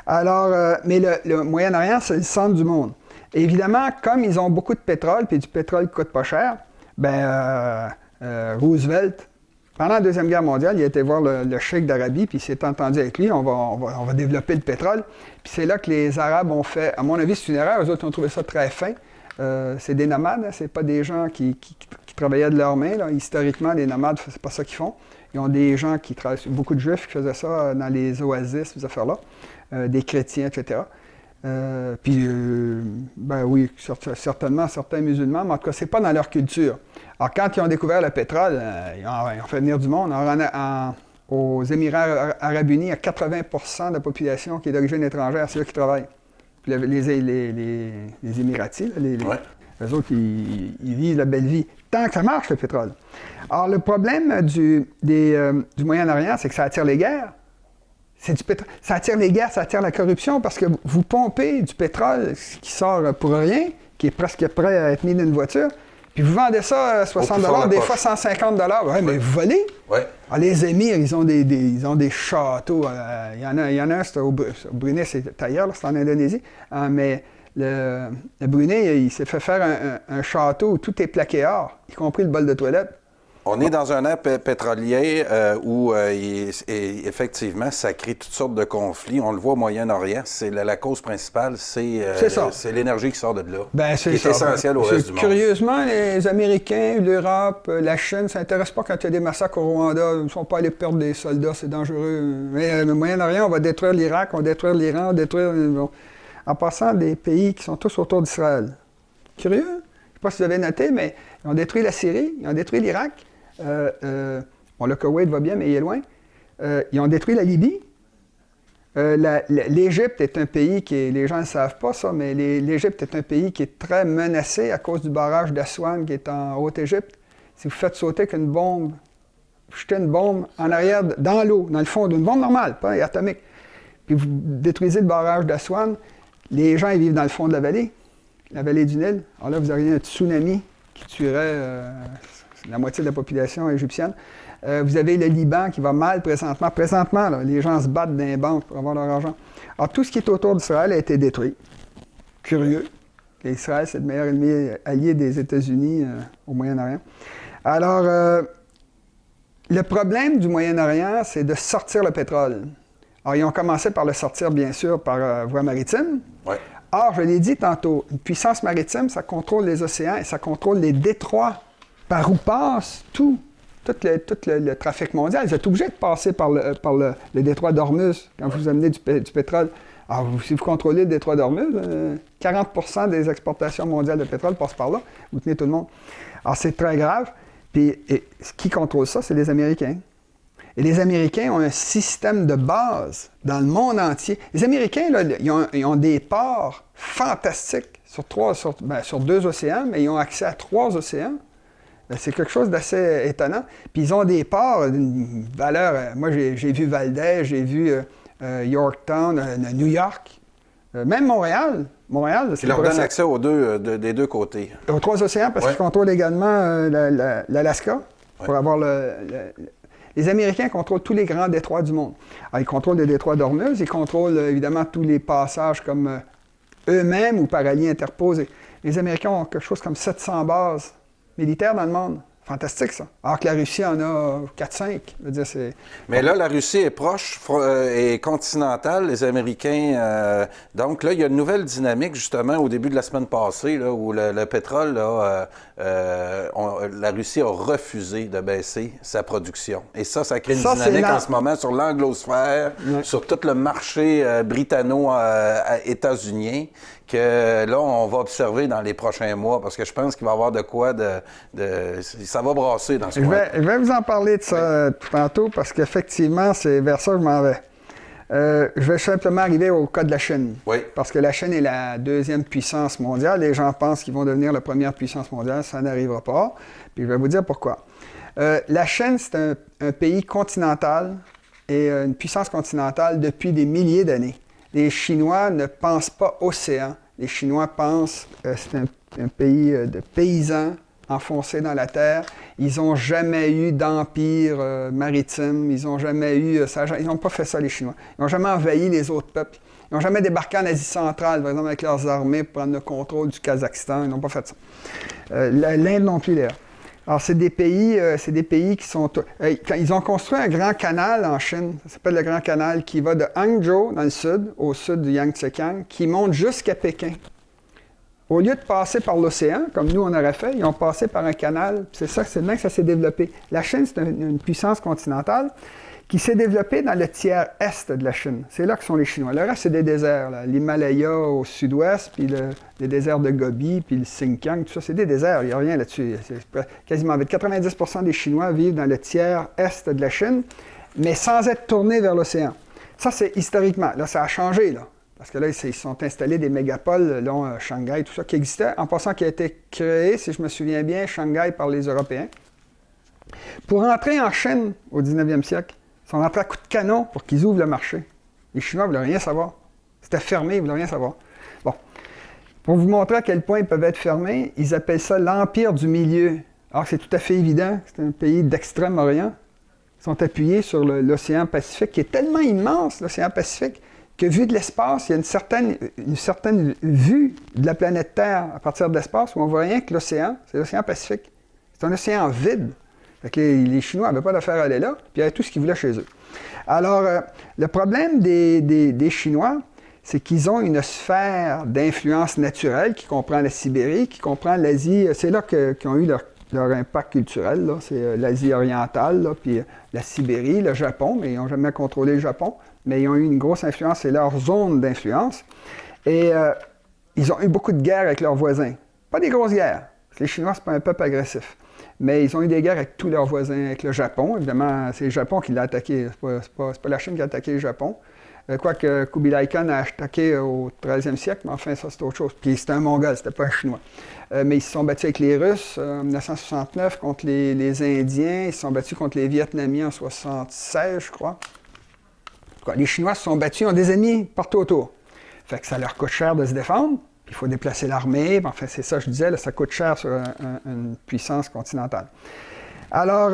Alors, mais le Moyen-Orient, c'est le centre du monde. Et évidemment, comme ils ont beaucoup de pétrole, puis du pétrole ne coûte pas cher, Roosevelt, pendant la Deuxième Guerre mondiale, il a été voir le cheikh d'Arabie, puis il s'est entendu avec lui, on va développer le pétrole. Puis c'est là que les Arabes ont fait, à mon avis, c'est une erreur, eux autres ont trouvé ça très fin. C'est des nomades, hein, c'est pas des gens qui travaillaient de leurs mains. Là. Historiquement, les nomades, c'est pas ça qu'ils font. Ils ont des gens qui travaillent, beaucoup de Juifs qui faisaient ça dans les oasis, ces affaires-là, des chrétiens, etc. Oui, certainement certains musulmans, mais en tout cas, c'est pas dans leur culture. Alors, quand ils ont découvert le pétrole, ils ont fait venir du monde. Aux Émirats arabes unis, il y a 80% de la population qui est d'origine étrangère, c'est eux qui travaillent. Puis les Émiratis, eux autres, ils vivent la belle vie. Tant que ça marche, le pétrole. Alors, le problème du Moyen-Orient, c'est que ça attire les guerres. C'est du pétrole. Ça attire les guerres, ça attire la corruption, parce que vous pompez du pétrole qui sort pour rien, qui est presque prêt à être mis dans une voiture, puis vous vendez ça à 60$, des fois 150$. Ouais, mais vous volez. Ouais. Alors, les émirs, ils ont des châteaux. Il y en a un, c'est au Brunei, c'est ailleurs, c'est en Indonésie. Mais le Brunei, il s'est fait faire un château où tout est plaqué or, y compris le bol de toilette. On est dans un ère pétrolier où, effectivement, ça crée toutes sortes de conflits. On le voit au Moyen-Orient. C'est la cause principale, c'est l'énergie qui sort de là, qui est essentielle au reste du monde. Curieusement, les Américains, l'Europe, la Chine, ça n'intéresse pas quand il y a des massacres au Rwanda. Ils ne sont pas allés perdre des soldats, c'est dangereux. Mais au Moyen-Orient, on va détruire l'Irak, on va détruire l'Iran, on va détruire... En passant, des pays qui sont tous autour d'Israël. Curieux, hein? Je ne sais pas si vous avez noté, mais ils ont détruit la Syrie, ils ont détruit l'Irak. Le Koweït va bien, mais il est loin. Ils ont détruit la Libye. L'Égypte est un pays les gens ne savent pas ça, mais l'Égypte est un pays qui est très menacé à cause du barrage d'Aswan qui est en Haute-Égypte. Si vous faites sauter qu'une bombe, vous jetez une bombe en arrière, dans l'eau, dans le fond d'une bombe normale, pas atomique, puis vous détruisez le barrage d'Aswan, les gens ils vivent dans le fond de la vallée du Nil. Alors là, vous auriez un tsunami qui tuerait... la moitié de la population égyptienne. Vous avez le Liban qui va mal présentement. Présentement, là, les gens se battent dans les banques pour avoir leur argent. Alors, tout ce qui est autour d'Israël a été détruit. Curieux. Israël, c'est le meilleur ennemi allié des États-Unis au Moyen-Orient. Alors, le problème du Moyen-Orient, c'est de sortir le pétrole. Alors, ils ont commencé par le sortir, bien sûr, par voie maritime. Ouais. Or, je l'ai dit tantôt, une puissance maritime, ça contrôle les océans et ça contrôle les détroits par où passe tout le trafic mondial. Ils sont obligés de passer par le détroit d'Ormuz quand vous amenez du pétrole. Alors, si vous contrôlez le détroit d'Ormuz, 40% des exportations mondiales de pétrole passent par là. Vous tenez tout le monde. Alors, c'est très grave. Puis, qui contrôle ça? C'est les Américains. Et les Américains ont un système de base dans le monde entier. Les Américains, là, ils ont des ports fantastiques sur 2 océans, mais ils ont accès à 3 océans. C'est quelque chose d'assez étonnant. Puis ils ont des ports d'une valeur... moi, j'ai vu Valdez, j'ai vu Yorktown, New York, même Montréal. Montréal, Ils leur donnent accès aux des deux côtés. Aux 3 océans, parce qu'ils contrôlent également l'Alaska, pour avoir Les Américains contrôlent tous les grands détroits du monde. Alors, ils contrôlent le détroit d'Ormuz, ils contrôlent évidemment tous les passages comme eux-mêmes ou par alliés interposés. Les Américains ont quelque chose comme 700 bases militaires dans le monde. Fantastique, ça. Alors que la Russie en a 4-5. Je veux dire, c'est... Mais là, la Russie est proche, est continentale, les Américains... donc là, il y a une nouvelle dynamique, justement, au début de la semaine passée, là, où le pétrole, là, la Russie a refusé de baisser sa production. Et ça crée une dynamique en ce moment sur l'anglosphère, sur tout le marché britanno-états-unien, que là, on va observer dans les prochains mois, parce que je pense qu'il va y avoir de quoi ça va brasser dans ce coin. Je vais vous en parler de ça tantôt, parce qu'effectivement, c'est vers ça que je m'en vais. Je vais simplement arriver au cas de la Chine. Oui. Parce que la Chine est la deuxième puissance mondiale. Les gens pensent qu'ils vont devenir la première puissance mondiale. Ça n'arrivera pas. Puis je vais vous dire pourquoi. La Chine, c'est un pays continental et une puissance continentale depuis des milliers d'années. Les Chinois ne pensent pas océan. Les Chinois pensent c'est un pays de paysans enfoncés dans la terre. Ils n'ont jamais eu d'empire maritime. Ils n'ont jamais eu... ils n'ont pas fait ça, les Chinois. Ils n'ont jamais envahi les autres peuples. Ils n'ont jamais débarqué en Asie centrale, par exemple, avec leurs armées pour prendre le contrôle du Kazakhstan. Ils n'ont pas fait ça. L'Inde non plus, d'ailleurs. Alors, c'est des pays qui sont... ils ont construit un grand canal en Chine, ça s'appelle le Grand Canal, qui va de Hangzhou, dans le sud, au sud du Yangtze-Kiang, qui monte jusqu'à Pékin. Au lieu de passer par l'océan, comme nous on aurait fait, ils ont passé par un canal. C'est là que ça s'est développé. La Chine, c'est une puissance continentale qui s'est développée dans le tiers est de la Chine. C'est là que sont les Chinois. Le reste, c'est des déserts. L'Himalaya au sud-ouest, puis les déserts de Gobi, puis le Xinjiang, tout ça, c'est des déserts. Il n'y a rien là-dessus. Quasiment 90% des Chinois vivent dans le tiers est de la Chine, mais sans être tournés vers l'océan. Ça, c'est historiquement. Là, ça a changé, là. Parce que là, ils se sont installés des mégapoles, là, Shanghai, tout ça, qui existait, en passant qui a été créé, si je me souviens bien, Shanghai par les Européens. Pour entrer en Chine au 19e siècle, ils sont rentrés à coups de canon pour qu'ils ouvrent le marché. Les Chinois ne voulaient rien savoir. C'était fermé, ils ne voulaient rien savoir. Bon. Pour vous montrer à quel point ils peuvent être fermés, ils appellent ça l'Empire du Milieu. Alors c'est tout à fait évident, c'est un pays d'Extrême-Orient. Ils sont appuyés sur l'océan Pacifique, qui est tellement immense, l'océan Pacifique, que vu de l'espace, il y a une certaine vue de la planète Terre à partir de l'espace où on ne voit rien que l'océan, c'est l'océan Pacifique. C'est un océan vide. Fait que les Chinois n'avaient pas d'affaire à aller là, puis il y avait tout ce qu'ils voulaient chez eux. Alors, le problème des Chinois, c'est qu'ils ont une sphère d'influence naturelle qui comprend la Sibérie, qui comprend l'Asie. C'est là qu'ils ont eu leur impact culturel. Là. C'est l'Asie orientale, là, puis la Sibérie, le Japon, mais ils n'ont jamais contrôlé le Japon. Mais ils ont eu une grosse influence, c'est leur zone d'influence. Et ils ont eu beaucoup de guerres avec leurs voisins. Pas des grosses guerres, parce que les Chinois, ce n'est pas un peuple agressif. Mais ils ont eu des guerres avec tous leurs voisins, avec le Japon. Évidemment, c'est le Japon qui l'a attaqué, c'est pas la Chine qui a attaqué le Japon. Quoique Kubilai Khan a attaqué au 13e siècle, mais enfin, ça, c'est autre chose. Puis c'était un Mongol, c'était pas un Chinois. Mais ils se sont battus avec les Russes en 1969 contre les Indiens. Ils se sont battus contre les Vietnamiens en 1976, je crois. Les Chinois se sont battus, ils ont des ennemis partout autour. Fait que ça leur coûte cher de se défendre. Il faut déplacer l'armée. Enfin, c'est ça, je disais, là, ça coûte cher sur une puissance continentale. Alors,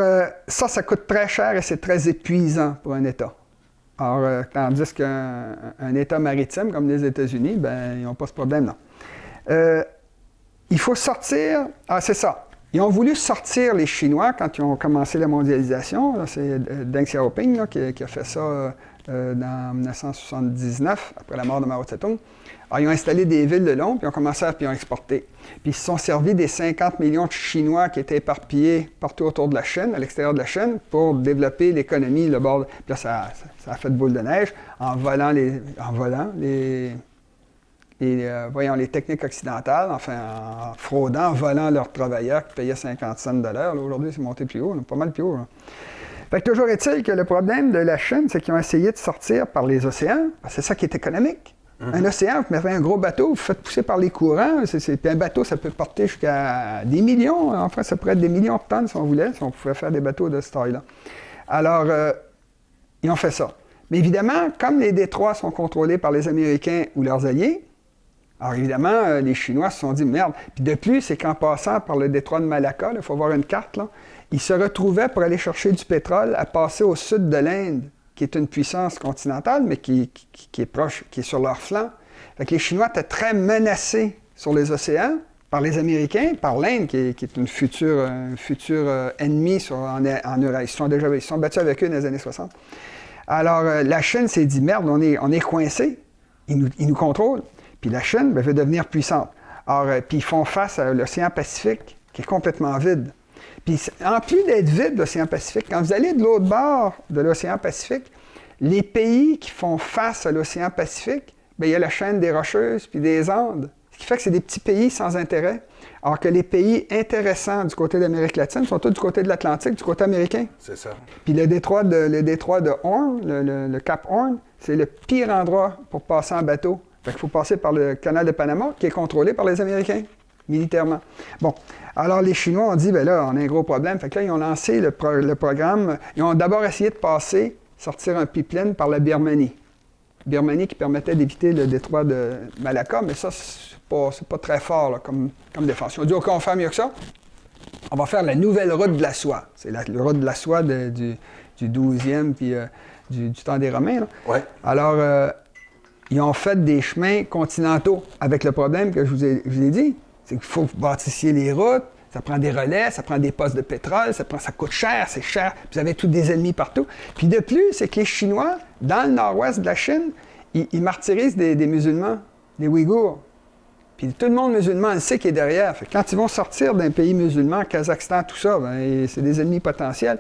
ça coûte très cher et c'est très épuisant pour un État. Alors, tandis qu'un État maritime comme les États-Unis, ben, ils n'ont pas ce problème-là. Il faut sortir... Ah, c'est ça. Ils ont voulu sortir les Chinois quand ils ont commencé la mondialisation. Là, c'est Deng Xiaoping là, qui a fait ça dans 1979, après la mort de Mao Tse-tung. Alors, ils ont installé des villes le long, puis ils ont exporté. Puis ils se sont servis des 50 millions de Chinois qui étaient éparpillés partout autour de la Chine, à l'extérieur de la Chine, pour développer l'économie, le bord. Puis là, ça a fait boule de neige en volant les techniques occidentales, enfin en fraudant, en volant leurs travailleurs qui payaient 50 cents de l'heure. Aujourd'hui, c'est monté plus haut, pas mal plus haut. Là. Fait que toujours est-il que le problème de la Chine, c'est qu'ils ont essayé de sortir par les océans. C'est ça qui est économique. Un océan, vous mettez un gros bateau, vous faites pousser par les courants. Puis un bateau, ça peut porter jusqu'à des millions. Enfin, ça pourrait être des millions de tonnes si on voulait, si on pouvait faire des bateaux de cette taille-là. Alors, ils ont fait ça. Mais évidemment, comme les détroits sont contrôlés par les Américains ou leurs alliés, alors évidemment, les Chinois se sont dit, merde. Puis de plus, c'est qu'en passant par le détroit de Malacca, il faut voir une carte, là, ils se retrouvaient pour aller chercher du pétrole à passer au sud de l'Inde, qui est une puissance continentale, mais qui est proche, qui est sur leur flanc. Fait que les Chinois étaient très menacés sur les océans par les Américains, par l'Inde, qui est une future ennemie en Eurasie. Ils se sont battus avec eux dans les années 60. Alors, la Chine s'est dit, merde, on est coincés. Ils nous contrôlent. Puis la Chine veut devenir puissante. Alors, puis ils font face à l'océan Pacifique, qui est complètement vide. Puis, en plus d'être vide, l'océan Pacifique, quand vous allez de l'autre bord de l'océan Pacifique, les pays qui font face à l'océan Pacifique, bien, il y a la chaîne des Rocheuses puis des Andes. Ce qui fait que c'est des petits pays sans intérêt. Alors que les pays intéressants du côté de l'Amérique latine sont tous du côté de l'Atlantique, du côté américain. C'est ça. Puis le détroit de Horn, le Cap Horn, c'est le pire endroit pour passer en bateau. Fait qu'il faut passer par le canal de Panama, qui est contrôlé par les Américains, militairement. Bon, alors les Chinois ont dit, bien là, on a un gros problème. Fait que là, ils ont lancé le programme. Ils ont d'abord essayé de sortir un pipeline par la Birmanie. Birmanie qui permettait d'éviter le détroit de Malacca, mais ça, c'est pas très fort là, comme défense. Ils ont dit, OK, on va faire mieux que ça. On va faire la nouvelle route de la soie. C'est la route de la soie du 12e puis du temps des Romains. Là. Ouais. Alors, ils ont fait des chemins continentaux avec le problème que je vous ai dit. C'est qu'il faut que vous bâtissiez les routes, ça prend des relais, ça prend des postes de pétrole, ça coûte cher, c'est cher. Vous avez tous des ennemis partout. Puis de plus, c'est que les Chinois, dans le nord-ouest de la Chine, ils martyrisent des musulmans, des Ouïghours. Puis tout le monde musulman le sait qui est derrière. Fait que quand ils vont sortir d'un pays musulman, Kazakhstan, tout ça, ben, c'est des ennemis potentiels.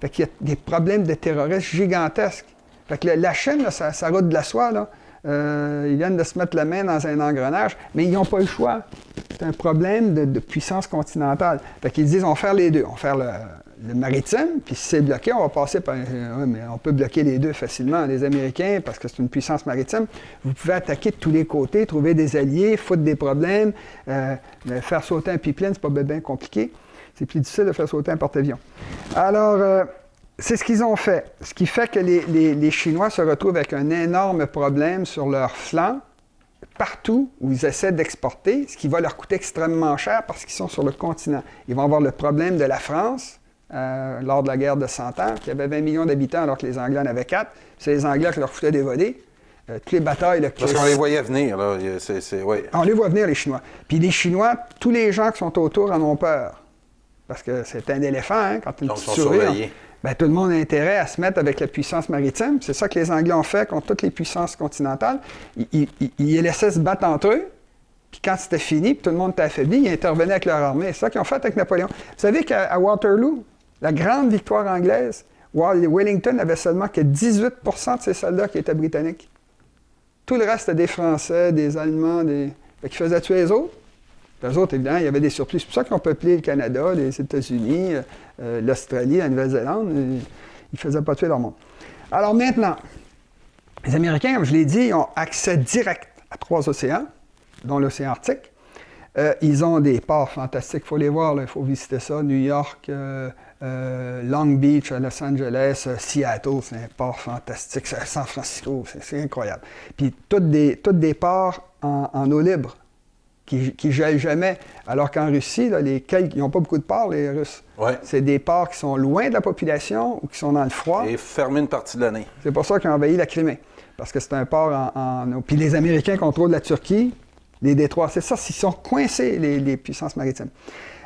Fait qu'il y a des problèmes de terrorisme gigantesques. Fait que la Chine, là, sa route de la soie, là, ils viennent de se mettre la main dans un engrenage, mais ils n'ont pas le choix. C'est un problème de puissance continentale. Fait qu'ils disent, on va faire les deux. On va faire le maritime, puis si c'est bloqué, on va passer par... Oui, mais on peut bloquer les deux facilement. Les Américains, parce que c'est une puissance maritime, vous pouvez attaquer de tous les côtés, trouver des alliés, foutre des problèmes, faire sauter un pipeline, c'est pas bien compliqué. C'est plus difficile de faire sauter un porte-avions. Alors... c'est ce qu'ils ont fait. Ce qui fait que les Chinois se retrouvent avec un énorme problème sur leur flanc, partout où ils essaient d'exporter, ce qui va leur coûter extrêmement cher parce qu'ils sont sur le continent. Ils vont avoir le problème de la France, lors de la guerre de 100 ans, qui avait 20 millions d'habitants alors que les Anglais en avaient 4. C'est les Anglais qui leur foutaient des volets. Toutes les batailles... Là, parce qu'on les voyait venir, là. Ouais. On les voit venir, les Chinois. Puis les Chinois, tous les gens qui sont autour en ont peur. Parce que c'est un éléphant, hein, quand une petite souris... Bien, tout le monde a intérêt à se mettre avec la puissance maritime. C'est ça que les Anglais ont fait contre toutes les puissances continentales. Ils les laissaient se battre entre eux. Puis quand c'était fini, puis tout le monde était affaibli, ils intervenaient avec leur armée. C'est ça qu'ils ont fait avec Napoléon. Vous savez qu'à Waterloo, la grande victoire anglaise, Wellington avait seulement que 18 de ses soldats qui étaient britanniques. Tout le reste, c'était des Français, des Allemands, qui faisaient tuer les autres. Les autres, évidemment, il y avait des surplus. C'est pour ça qu'ils ont peuplé le Canada, les États-Unis, l'Australie, la Nouvelle-Zélande. Ils ne faisaient pas tuer leur monde. Alors maintenant, les Américains, comme je l'ai dit, ils ont accès direct à 3 océans, dont l'océan Arctique. Ils ont des ports fantastiques. Il faut les voir, il faut visiter ça. New York, Long Beach, Los Angeles, Seattle, c'est un port fantastique. San Francisco, c'est incroyable. Puis toutes des ports en eau libre. Qui ne gèlent jamais. Alors qu'en Russie, là, ils n'ont pas beaucoup de ports, les Russes. Ouais. C'est des ports qui sont loin de la population ou qui sont dans le froid. Et fermés une partie de l'année. C'est pour ça qu'ils ont envahi la Crimée. Parce que c'est un port en eau. Puis les Américains contrôlent la Turquie, les détroits. C'est ça, ils sont coincés, les puissances maritimes.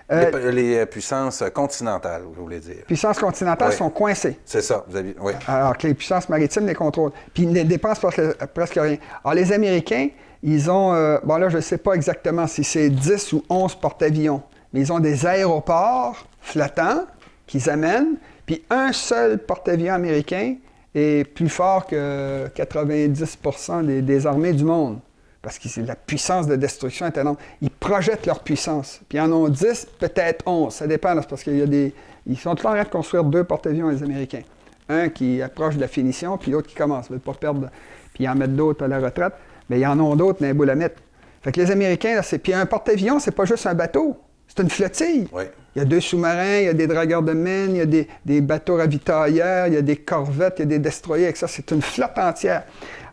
Les puissances continentales, vous voulez dire. Les puissances continentales sont coincées. C'est ça, oui. Alors que les puissances maritimes les contrôlent. Puis ils ne dépensent presque rien. Alors les Américains, ils ont, bon là je ne sais pas exactement si c'est 10 ou 11 porte-avions, mais ils ont des aéroports flottants qu'ils amènent, puis un seul porte-avions américain est plus fort que 90% des armées du monde. Parce que la puissance de destruction est énorme. Ils projettent leur puissance. Puis ils en ont 10, peut-être 11. Ça dépend, là, parce qu'il y a ils sont tout en train de construire 2 porte-avions, les Américains. Un qui approche de la finition, puis l'autre qui commence. Ils ne veulent pas perdre, puis ils en mettent d'autres à la retraite. Mais ils en ont d'autres dans les boules à mettre. Fait que les Américains, là, puis un porte-avions, c'est pas juste un bateau. C'est une flottille. Oui. Il y a 2 sous-marins, il y a des dragueurs de mines, il y a des bateaux ravitailleurs, il y a des corvettes, il y a des destroyers, avec ça. C'est une flotte entière.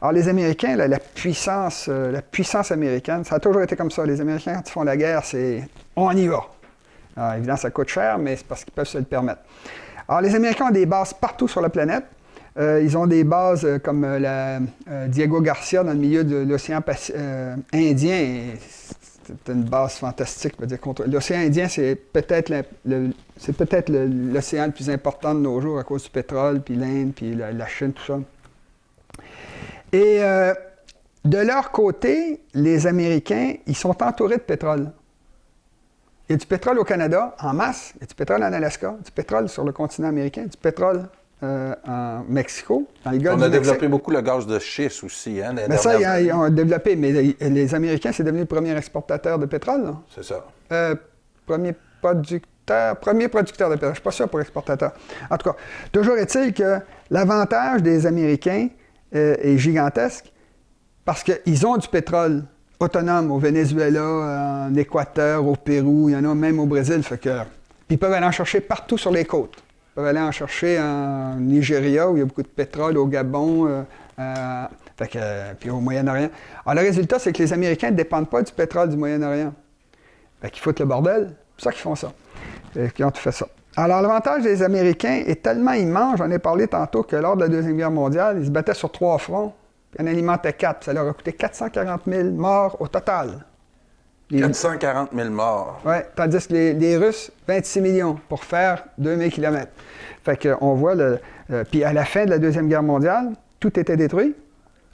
Alors, les Américains, là, la puissance américaine, ça a toujours été comme ça. Les Américains, quand ils font la guerre, c'est « on y va ». Alors, évidemment, ça coûte cher, mais c'est parce qu'ils peuvent se le permettre. Alors, les Américains ont des bases partout sur la planète. Ils ont des bases comme la Diego Garcia dans le milieu de l'océan Indien. c'est une base fantastique. L'océan Indien, c'est peut-être l'océan le plus important de nos jours à cause du pétrole, puis l'Inde, puis la Chine, tout ça. Et de leur côté, les Américains, ils sont entourés de pétrole. Il y a du pétrole au Canada, en masse. Il y a du pétrole en Alaska, du pétrole sur le continent américain, du pétrole en Mexico, dans le golfe du Mexique. développé beaucoup le gaz de schiste aussi. Hein, mais ça, ils ont développé. Mais les Américains, c'est devenu le premier exportateur de pétrole. Là. C'est ça. Premier producteur de pétrole. Je ne suis pas sûr pour exportateur. En tout cas, toujours est-il que l'avantage des Américains est gigantesque parce qu'ils ont du pétrole autonome au Venezuela, en Équateur, au Pérou, il y en a même au Brésil. Fait que, puis ils peuvent aller en chercher partout sur les côtes. Ils peuvent aller en chercher en Nigeria, où il y a beaucoup de pétrole, au Gabon, puis au Moyen-Orient. Alors, le résultat, c'est que les Américains ne dépendent pas du pétrole du Moyen-Orient. Fait qu'ils foutent le bordel. C'est pour ça qu'ils font ça. Ils ont tout fait ça. Alors, l'avantage des Américains est tellement immense, j'en ai parlé tantôt, que lors de la Deuxième Guerre mondiale, ils se battaient sur 3 fronts, puis en alimentaient 4. Ça leur a coûté 440 000 morts au total. 440 000 morts. Oui, tandis que les Russes, 26 millions pour faire 2000 km. Fait qu'on voit puis à la fin de la Deuxième Guerre mondiale, tout était détruit.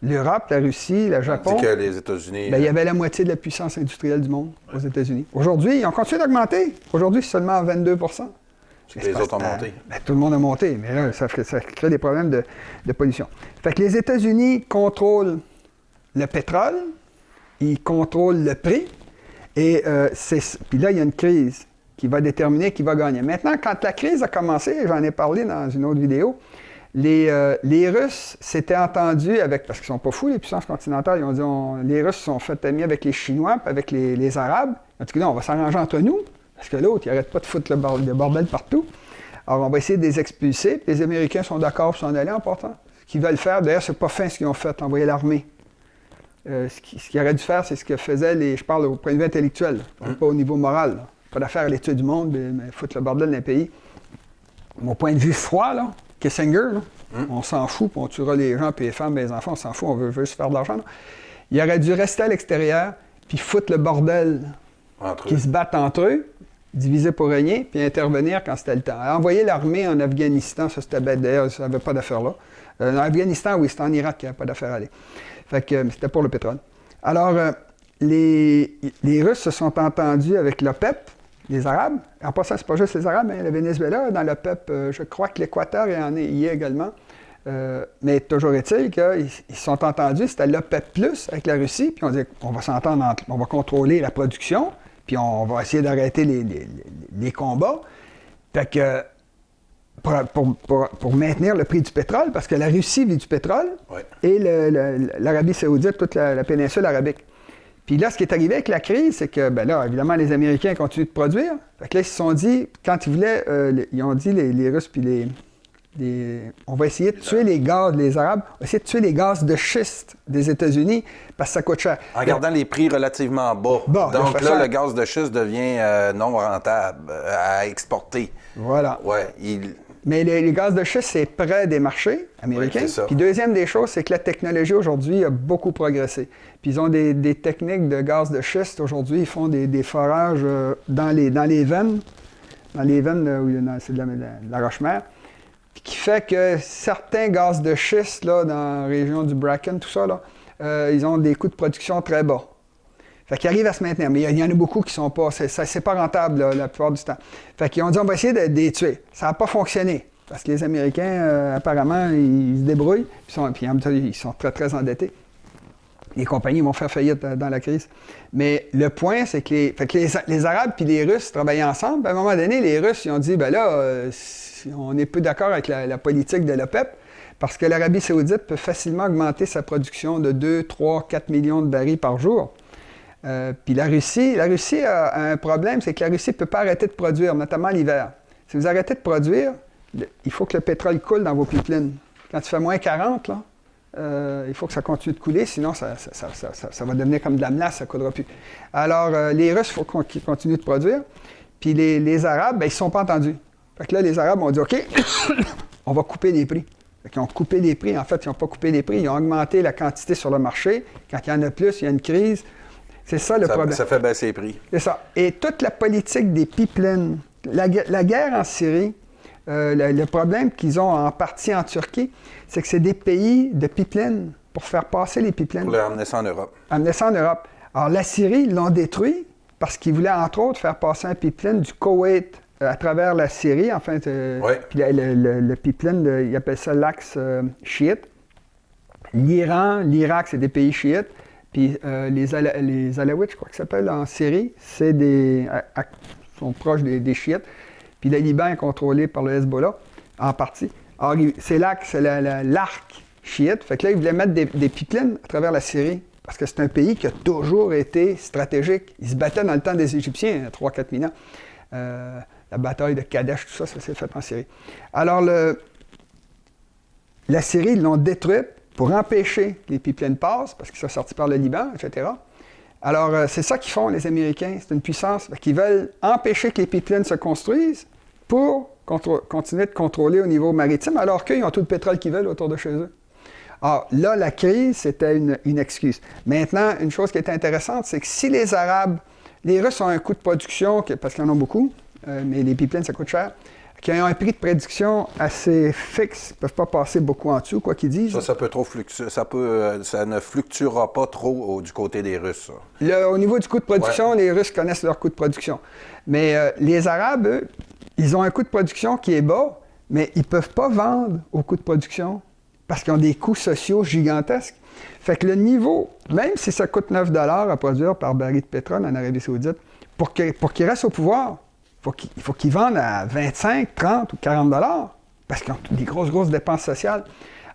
L'Europe, la Russie, le Japon. On dit que les États-Unis... Il y avait la moitié de la puissance industrielle du monde aux États-Unis. Aujourd'hui, ils ont continué d'augmenter. Aujourd'hui, c'est seulement 22 Les autres ont monté. Tout le monde a monté, mais là, ça crée des problèmes de pollution. Fait que les États-Unis contrôlent le pétrole, ils contrôlent le prix, et puis là, il y a une crise qui va déterminer qui va gagner. Maintenant, quand la crise a commencé, j'en ai parlé dans une autre vidéo, les Russes s'étaient entendus avec, parce qu'ils ne sont pas fous, les puissances continentales, ils ont dit, les Russes se sont fait amis avec les Chinois, puis avec les Arabes. Ils ont dit, non, on va s'arranger entre nous, parce que l'autre, il n'arrête pas de foutre le bordel partout. Alors, on va essayer de les expulser, puis les Américains sont d'accord pour s'en aller en partant. Ce qu'ils veulent faire, d'ailleurs, c'est pas fin ce qu'ils ont fait, envoyer l'armée. Ce qu'ils auraient dû faire, c'est ce que faisaient je parle au point de vue intellectuel, pas au niveau moral. Là. Pas d'affaire à l'étude du monde, mais foutre le bordel d'un pays. Mon point de vue froid, là, Kissinger, là, on s'en fout, puis on tuera les gens, puis les femmes, puis les enfants, on s'en fout, on veut juste faire de l'argent. Là. Il aurait dû rester à l'extérieur, puis foutre le bordel qui se battent entre eux, diviser pour régner, puis intervenir quand c'était le temps. Envoyer l'armée en Afghanistan, ça c'était bête, d'ailleurs, ça n'avait pas d'affaire là. En Afghanistan, oui, c'était en Irak qu'il n'y avait pas d'affaire à aller. Fait que c'était pour le pétrole. Alors, les Russes se sont entendus avec l'OPEP, les Arabes. En passant, c'est pas juste les Arabes, hein, le Venezuela, dans l'OPEP, je crois que l'Équateur y est également. Mais toujours est-il qu'ils se sont entendus, c'était l'OPEP+, avec la Russie, puis on dit on va s'entendre, on va contrôler la production, puis on va essayer d'arrêter les combats. Fait que pour maintenir le prix du pétrole, parce que la Russie vit du pétrole, et l'Arabie saoudite, toute la péninsule arabique. Puis là, ce qui est arrivé avec la crise, c'est que, ben là, évidemment, les Américains continuent de produire. Fait que là, ils se sont dit, quand ils voulaient, ils ont dit, les Russes puis on va essayer de tuer les Arabes, on va essayer de tuer les gaz de schiste des États-Unis parce que ça coûte cher. En gardant les prix relativement bas. Donc là, le gaz de schiste devient non rentable à exporter. Voilà. Ouais, Mais les gaz de schiste, c'est près des marchés américains. Oui, puis deuxième des choses, c'est que la technologie aujourd'hui a beaucoup progressé. Puis ils ont des techniques de gaz de schiste aujourd'hui. Ils font des forages dans les veines. Dans les veines où c'est de la roche-mère. Qui fait que certains gaz de schiste là, dans la région du Bracken, tout ça, là, ils ont des coûts de production très bas. Fait qu'ils arrivent à se maintenir. Mais il y en a beaucoup qui sont pas... C'est pas rentable là, la plupart du temps. Fait qu'ils ont dit on va essayer de les tuer. Ça n'a pas fonctionné. Parce que les Américains, apparemment, ils se débrouillent. Puis ils sont très, très endettés. Les compagnies vont faire faillite dans la crise. Mais le point, c'est que les Arabes puis les Russes travaillaient ensemble. Puis à un moment donné, les Russes, ils ont dit, ben là, on n'est plus d'accord avec la politique de l'OPEP, parce que l'Arabie saoudite peut facilement augmenter sa production de 2, 3, 4 millions de barils par jour. Puis la Russie a un problème, c'est que la Russie ne peut pas arrêter de produire, notamment l'hiver. Si vous arrêtez de produire, il faut que le pétrole coule dans vos pipelines. Quand il fait moins 40, là, il faut que ça continue de couler, sinon ça va devenir comme de la melasse, ça ne coulera plus. Alors, les Russes, il faut qu'ils continuent de produire. Puis les Arabes, ben, ils ne se sont pas entendus. Fait que là, les Arabes ont dit, OK, on va couper les prix. Fait qu'ils ont coupé les prix. En fait, ils n'ont pas coupé les prix, ils ont augmenté la quantité sur le marché. Quand il y en a plus, il y a une crise. C'est ça le problème. Ça fait baisser les prix. C'est ça. Et toute la politique des pipelines, la guerre en Syrie, le problème qu'ils ont en partie en Turquie, c'est que c'est des pays de pipelines pour faire passer les pipelines. Pour les ramener ça en Europe. Amener ça en Europe. Alors la Syrie, ils l'ont détruit parce qu'ils voulaient entre autres faire passer un pipeline du Koweït à travers la Syrie. Enfin, puis le pipeline, ils appellent ça l'axe chiite. L'Iran, l'Irak, c'est des pays chiites. Puis les Alaouites, je crois que ça s'appelle en Syrie, sont proches des chiites. Puis le Liban est contrôlé par le Hezbollah, en partie. Alors, c'est l'arc chiite. Fait que là, ils voulaient mettre des pipelines à travers la Syrie, parce que c'est un pays qui a toujours été stratégique. Ils se battaient dans le temps des Égyptiens, 3-4 000 ans. La bataille de Kadesh, tout ça, ça s'est fait en Syrie. Alors, la Syrie, ils l'ont détruite pour empêcher que les pipelines passent, parce qu'ils sont sortis par le Liban, etc. Alors, c'est ça qu'ils font, les Américains. C'est une puissance qui veulent empêcher que les pipelines se construisent pour continuer de contrôler au niveau maritime, alors qu'ils ont tout le pétrole qu'ils veulent autour de chez eux. Alors, là, la crise, c'était une excuse. Maintenant, une chose qui est intéressante, c'est que si les Russes ont un coût de production, parce qu'ils en ont beaucoup, mais les pipelines, ça coûte cher, qui ont un prix de production assez fixe, ils ne peuvent pas passer beaucoup en dessous, quoi qu'ils disent. Ça peut trop fluctuer. Ça ne fluctuera pas trop du côté des Russes. Au niveau du coût de production, les Russes connaissent leur coût de production. Mais les Arabes, eux, ils ont un coût de production qui est bas, mais ils ne peuvent pas vendre au coût de production parce qu'ils ont des coûts sociaux gigantesques. Fait que le niveau, même si ça coûte 9 $ à produire par baril de pétrole en Arabie Saoudite, pour qu'ils restent au pouvoir, il faut qu'ils vendent à 25, 30 ou 40 $ parce qu'ils ont des grosses dépenses sociales.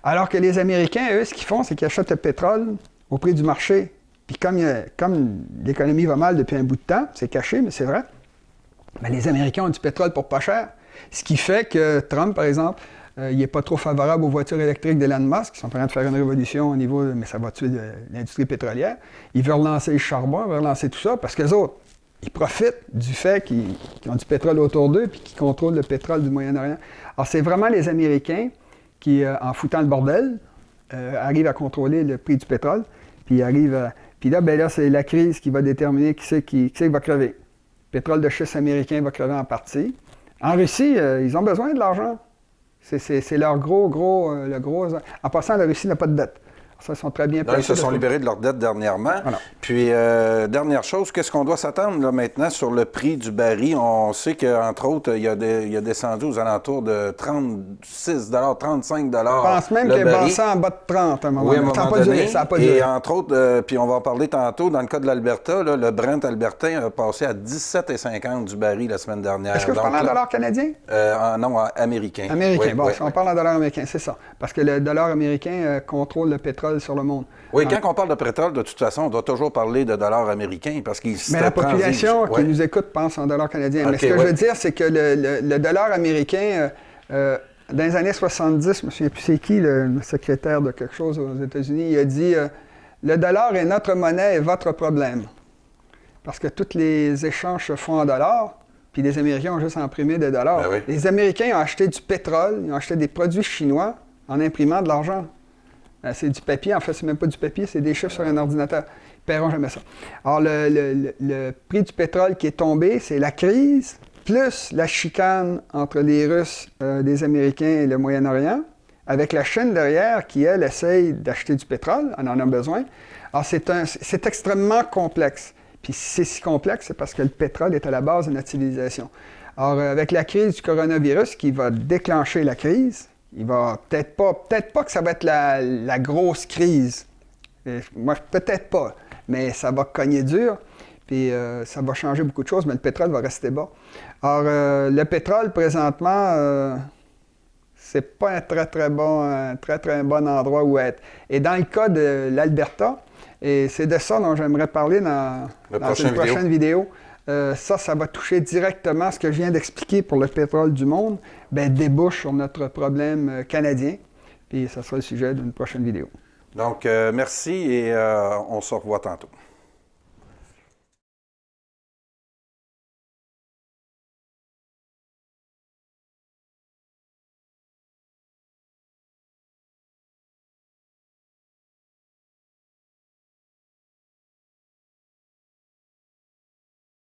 Alors que les Américains, eux, ce qu'ils font, c'est qu'ils achètent le pétrole au prix du marché. Puis comme l'économie va mal depuis un bout de temps, c'est caché, mais c'est vrai, bien, les Américains ont du pétrole pour pas cher. Ce qui fait que Trump, par exemple, il n'est pas trop favorable aux voitures électriques d'Elon Musk, qui sont en train de faire une révolution au niveau, mais ça va tuer l'industrie pétrolière. Il veut relancer le charbon, il veut relancer tout ça, parce qu'eux autres, ils profitent du fait qu'ils ont du pétrole autour d'eux puis qu'ils contrôlent le pétrole du Moyen-Orient. Alors, c'est vraiment les Américains qui, en foutant le bordel, arrivent à contrôler le prix du pétrole, puis puis là, c'est la crise qui va déterminer qui c'est qui va crever. Le pétrole de schiste américain va crever en partie. En Russie, ils ont besoin de l'argent. C'est leur gros. En passant, la Russie n'a pas de dette. Ça, ils sont très bien placés. Ils se sont libérés de leur dette dernièrement. Voilà. Puis, dernière chose, qu'est-ce qu'on doit s'attendre là, maintenant sur le prix du baril? On sait qu'entre autres, il a descendu aux alentours de 36 35 $. Je pense même qu'il est passé en bas de 30 à un moment donné. Oui, à un moment donné. Ça n'a pas duré. Et entre autres, puis on va en parler tantôt, dans le cas de l'Alberta, le Brent albertain a passé à 17,50 du baril la semaine dernière. Est-ce que vous parlez en dollars canadiens? Non, américain. Américain, oui, on parle en dollars américains, c'est ça. Parce que le dollar américain contrôle le pétrole sur le monde. Oui, quand on parle de pétrole, de toute façon, on doit toujours parler de dollars américains parce qu'ils mais la population qui nous écoute pense en dollars canadiens. Mais ce que je veux dire, c'est que le dollar américain, dans les années 70, je ne me souviens plus c'est qui, le secrétaire de quelque chose aux États-Unis, il a dit le dollar est notre monnaie et votre problème. Parce que tous les échanges se font en dollars, puis les Américains ont juste imprimé des dollars. Ben oui. Les Américains ont acheté du pétrole, ils ont acheté des produits chinois en imprimant de l'argent. C'est du papier, en fait, c'est même pas du papier, c'est des chiffres sur un ordinateur. Ils ne paieront jamais ça. Alors, le prix du pétrole qui est tombé, c'est la crise, plus la chicane entre les Russes, les Américains et le Moyen-Orient, avec la Chine derrière qui, elle, essaye d'acheter du pétrole, on en a besoin. Alors, c'est extrêmement complexe. Puis si c'est si complexe, c'est parce que le pétrole est à la base de notre civilisation. Alors, avec la crise du coronavirus qui va déclencher la crise, il va peut-être pas que ça va être la grosse crise. Moi, peut-être pas, mais ça va cogner dur, puis ça va changer beaucoup de choses, mais le pétrole va rester bas. Alors, le pétrole, présentement, c'est pas un très bon endroit où être. Et dans le cas de l'Alberta, et c'est de ça dont j'aimerais parler dans une prochaine vidéo. Ça va toucher directement ce que je viens d'expliquer pour le pétrole du monde, débouche sur notre problème canadien. Puis ça sera le sujet d'une prochaine vidéo. Donc, merci et on se revoit tantôt.